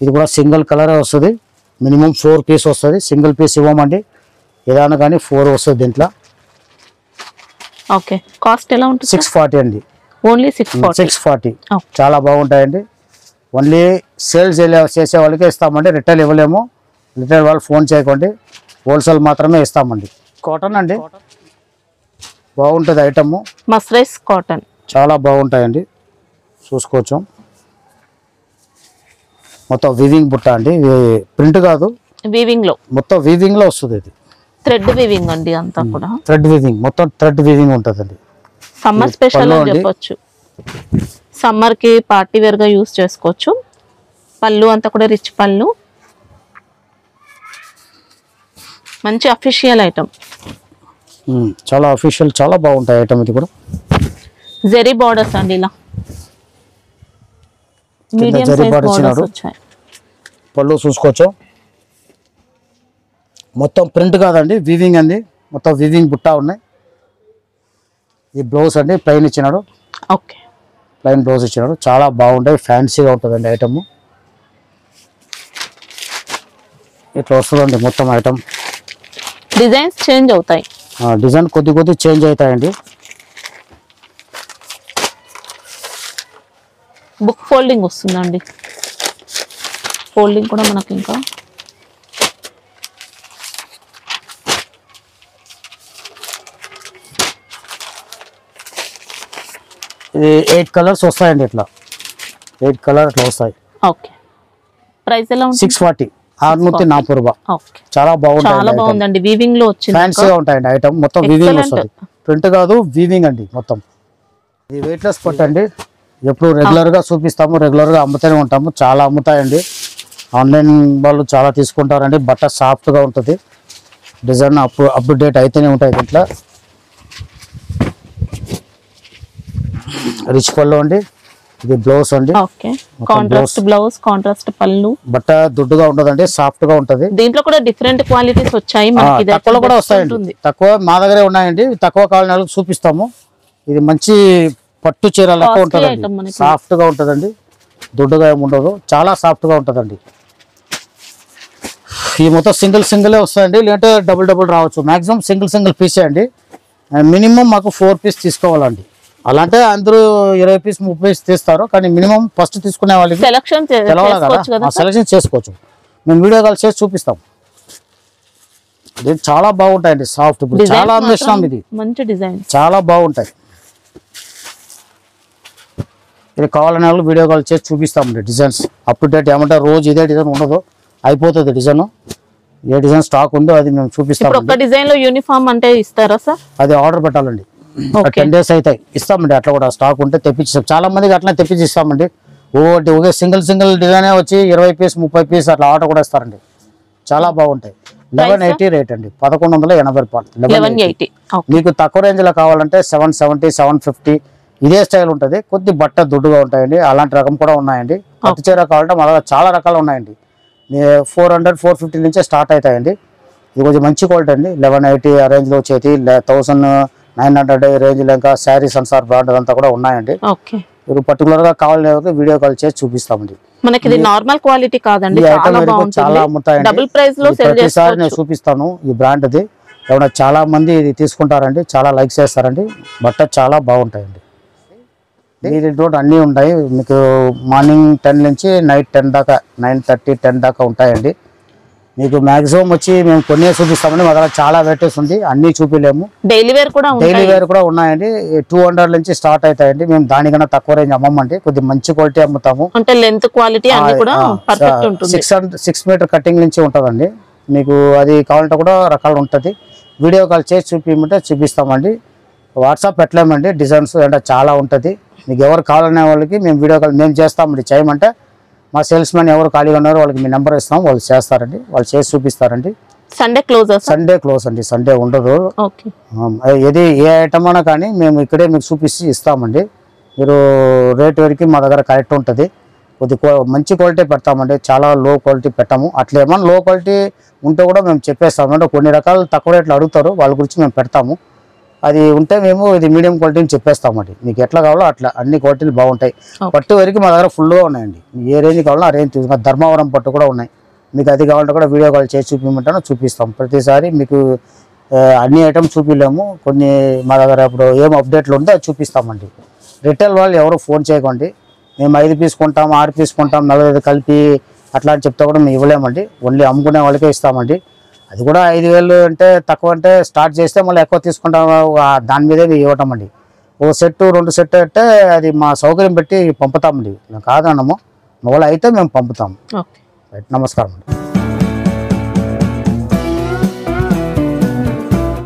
ఇది కూడా సింగిల్ కలర్ వస్తుంది. మినిమం 4 పీస్ వస్తుంది. సింగిల్ పీస్ ఇవ్వమండి, ఏదైనా కానీ 4 వస్తుంది దీంట్లో. ఓకే, కాస్ట్ ఎలా ఉంటుంది? 640 అండి. ఓన్లీ 640. చాలా బాగుంటాయండి. ఓన్లీ సేల్స్ చేసే వాళ్ళకే ఇస్తామండి, రిటైల్ ఇవ్వలేము. రిటైల్ వాళ్ళు ఫోన్ చేయకండి, హోల్సేల్ మాత్రమే ఇస్తామండి. కాటన్ అండి, బాగుంటుంది ఐటమ్. మస్రైస్ కాటన్ చాలా బాగుంటాయండి, చూసుకోవచ్చు. మొత్తం వీవింగ్ బుట్ట అండి, ప్రింట్ కాదు, వీవింగ్ లో మొత్తం వీవింగ్ లో వస్తుంది. ఇది థ్రెడ్ వీవింగ్ అండి, అంతా కూడా థ్రెడ్ వీవింగ్, మొత్తం థ్రెడ్ వీవింగ్ ఉంటుందండి. సమ్మర్ స్పెషల్ అని చెప్పొచ్చు. సమ్మర్ కి పార్టీ వేర్ గా యూస్ చేసుకోవచ్చు. పళ్ళు అంతా కూడా రిచ్ పళ్ళు, మంచి అఫీషియల్ ఐటమ్. చాలా అఫీషియల్, చాలా బాగుంటాయి ఐటమ్. ఇది కూడా జెరీ బార్డర్స్ అండి, ఇలా medium zari size border borders ఇచ్చినాడు. వచ్చాయి. పళ్ళు చూసుకోవచ్చు, మొత్తం ప్రింట్ కాదండి, వీవింగ్ అండి. మొత్తం వీవింగ్ బుట్ట ఉన్నాయి. ఈ బ్లౌజ్ అండి ప్లెయిన్ ఇచ్చినాడు. ఓకే, ప్లెయిన్ బ్లౌజ్ ఇచ్చినాడు. చాలా బాగుంటాయి, ఫ్యాన్సీగా ఉంటుందండి ఐటమ్. ఇట్లా వస్తుందండి మొత్తం ఐటమ్. డిజైన్స్ చేంజ్ అవుతాయి, డిజైన్ కొద్ది చేంజ్ అవుతాయండి. బుక్ ఫోల్డింగ్ వస్తుందండి. ఫోల్డింగ్ కూడా మనకి ఇంకా ఇది 8 కలర్స్ వస్తాయండి. ఇట్లా 8 కలర్ ఇట్లా వస్తాయి. ఓకే, ప్రైస్ ఎలా ఉంటుంది? 640, 640 రూపాయ. ఓకే, చాలా బాగుంటాయి, చాలా బాగుందండి. వీవింగ్ లో వచ్చింది, ఫ్యాన్సీగా ఉంటాయండి ఐటమ్. మొత్తం వీవింగ్ వస్తుంది, ప్రింట్ కాదు, వీవింగ్ అండి మొత్తం. ఇది వెయిట్లెస్ పట్టు అండి. ఎప్పుడు రెగ్యులర్ గా చూపిస్తాము, రెగ్యులర్ గా అమ్ముతూనే ఉంటాము. చాలా అమ్ముతాయండి, ఆన్లైన్ వాళ్ళు చాలా తీసుకుంటారండి. బట్ట సాఫ్ట్ గా ఉంటుంది, డిజైన్ అప్ టు డేట్ అయితేనే ఉంటాయి. దీంట్లో రిచ్ పళ్ళు అండి. ఇది బ్లౌజ్ అండి. ఓకే, కాంట్రాస్ట్ బ్లౌజ్, కాంట్రాస్ట్ పళ్ళు. బట్ట దుడ్డుగా ఉంటదండి, సాఫ్ట్ గా ఉంటది. దీంట్లో కూడా డిఫరెంట్ క్వాలిటీస్ వచ్చాయి మనకి. తక్కువలో కూడా వస్తాయండి, తక్కువ మా దగ్గరే ఉన్నాయండి. తక్కువ కావాలని వాళ్ళకి చూపిస్తాము. ఇది మంచి పట్టు చీర లెక్క ఉంటదండి, సాఫ్ట్ గా ఉంటదండి, దుడ్డుగా ఏమి ఉండదు, చాలా సాఫ్ట్ గా ఉంటదండి. ఈ మొత్తం సింగిల్ వస్తాయండి, లేదంటే డబుల్ రావచ్చు. మాక్సిమం సింగిల్ పీసే అండి. మినిమం మాకు 4 పీస్ తీసుకోవాలండి. అలాంటే అందరూ 20 పీస్ 30 పీస్ తీస్తారు, కానీ మినిమం ఫస్ట్ తీసుకునే వాళ్ళకి సెలక్షన్ సెలక్షన్ చేసుకోవచ్చు. మేము వీడియో కాల్ చేసి చూపిస్తాం. ఇది చాలా బాగుంటాయండి, సాఫ్ట్. చాలా అందిస్తాం, ఇది మంచి డిజైన్, చాలా బాగుంటాయి. ఇది కావాలనే వాళ్ళు వీడియో కాల్ చేసి చూపిస్తామండి. డిజైన్స్ అప్ టు డేట్ ఏమంటే రోజు ఇదే డిజైన్ ఉండదు, అయిపోతుంది డిజైన్. ఏ డిజైన్ స్టాక్ ఉందో అది మేము చూపిస్తాం. ఒక డిజైన్ లో యూనిఫామ్ అంటే ఇస్తారా సార్? అది ఆర్డర్ పెట్టాలండి, 10 days అవుతాయి, ఇస్తామండి. అట్లా కూడా స్టాక్ ఉంటే తెప్పించాం. చాలా మందికి అట్లా తెప్పించి ఇస్తామండి. ఒకే సింగిల్ డిజైన్ వచ్చి 20 పీస్ 30 పీస్ అట్లా ఆర్డర్ కూడా ఇస్తారండి. చాలా బాగుంటాయి. 1180 రేట్ అండి, 1180 రూపాయలు. 1180. మీకు తక్కువ రేంజ్ లో కావాలంటే 770, 750 ఇదే స్టైల్ ఉంటుంది. కొద్ది బట్ట దుడ్డుగా ఉంటాయండి, అలాంటి రకం కూడా ఉన్నాయండి. పట్టు చీర కావాలంటే మన చాలా రకాలు ఉన్నాయండి. 400, 450 నుంచే స్టార్ట్ అవుతాయండి. ఇది కొంచెం మంచి క్వాలిటీ అండి. 1180 ఆ రేంజ్ లో వచ్చేది, 1900 రేంజ్ లో ఇంకా శారీస్ అన్సార్ బ్రాండ్ అంతా కూడా ఉన్నాయండి. మీరు పర్టికులర్ గా కావాలని వీడియో కాల్ చేసి చూపిస్తామండి. మనకి ఇది నార్మల్ క్వాలిటీ కాదండి, చాలా అమ్ముతాయండి. డబుల్ ప్రైస్ లో సేల్ ప్రతిసారి నేను చూపిస్తాను. ఈ బ్రాండ్ అది ఏమన్నా చాలా మంది ఇది తీసుకుంటారండి, చాలా లైక్ చేస్తారండి. బట్ట చాలా బాగుంటాయండి. దీంట్లో అన్నీ ఉంటాయి. మీకు మార్నింగ్ 10 నుంచి నైట్ 10 దాకా, 9:30, 10 దాకా ఉంటాయండి. మీకు మాక్సిమం వచ్చి మేము కొన్ని చూపిస్తామండి. మా దగ్గర చాలా వెరైటీస్ ఉంది, అన్ని చూపిలేము. డైలీ వేర్ కూడా డైలీ వేర్ కూడా ఉన్నాయండి. 200 నుంచి స్టార్ట్ అవుతాయండి. మేము దానికన్నా తక్కువ రేంజ్ అమ్మమండి, కొద్దిగా మంచి క్వాలిటీ అమ్ముతాము. అంటే లెంత్ క్వాలిటీ అన్ని కూడా పర్ఫెక్ట్ ఉంటుంది. 6 మీటర్ కటింగ్ నుంచి ఉంటుందండి. మీకు అది కావాలంటే కూడా రకాలు ఉంటుంది. వీడియో కాల్ చేసి చూపించమంటే చూపిస్తామండి. వాట్సాప్ పెట్టలేమండి, డిజైన్స్ అంటే చాలా ఉంటుంది. మీకు ఎవరు కావాలనే వాళ్ళకి మేము వీడియో కాల్ మేము చేస్తామండి. చేయమంటే మా సేల్స్ మ్యాన్ ఎవరు ఖాళీగా ఉన్నారో వాళ్ళకి మీ నెంబర్ ఇస్తాం, వాళ్ళు చేస్తారండి, వాళ్ళు చేసి చూపిస్తారండి. సండే క్లోజ్ సండే క్లోజ్ అండి, సండే ఉండదు. ఏది ఏ ఐటమ్ అయినా కానీ మేము ఇక్కడే మీకు చూపిస్తే ఇస్తామండి. మీరు రేట్ వరకు మా దగ్గర కరెక్ట్ ఉంటుంది. కొద్దిగా మంచి క్వాలిటీ పెడతామండి, చాలా లో క్వాలిటీ పెట్టాము. అట్లా ఏమన్నా లో క్వాలిటీ ఉంటే కూడా మేము చెప్పేస్తాము. అంటే కొన్ని రకాలు తక్కువ రేట్లు అడుగుతారు, వాళ్ళ గురించి మేము పెడతాము. అది ఉంటే మేము ఇది మీడియం క్వాలిటీని చెప్పేస్తామండి. మీకు ఎట్లా కావాలో అట్లా అన్ని క్వాలిటీలు బాగుంటాయి. పట్టు వరకు మా దగ్గర ఫుల్గా ఉన్నాయండి. ఏ రేంజ్ కావాలో ఆ రేంజ్ తీసుకున్నాం. ధర్మవరం పట్టు కూడా ఉన్నాయి. మీకు అది కావాలంటే కూడా వీడియో కాల్ చేసి చూపించమంటాను, చూపిస్తాం. ప్రతిసారి మీకు అన్ని ఐటమ్స్ చూపించలేము, కొన్ని మా దగ్గర ఇప్పుడు ఏం అప్డేట్లు ఉంటే అది చూపిస్తామండి. రిటైల్ వాళ్ళు ఎవరు ఫోన్ చేయకండి, మేము 5 పీస్ కొంటాం, 6 పీస్ కొంటాం, 45 కలిపి అట్లా అని చెప్తే కూడా మేము ఇవ్వలేమండి. ఓన్లీ అమ్ముకునే వాళ్ళకే ఇస్తామండి. అది కూడా 5,000 అంటే తక్కువ అంటే స్టార్ట్ చేస్తే మళ్ళీ ఎక్కువ తీసుకుంటాం, దాని మీదే ఇవ్వటం అండి. ఒక సెట్ 2 సెట్ అంటే అది మా సౌకర్యం పెట్టి పంపుతామండి. కాదనము, మొగలు అయితే మేము పంపుతాము. నమస్కారం అండి.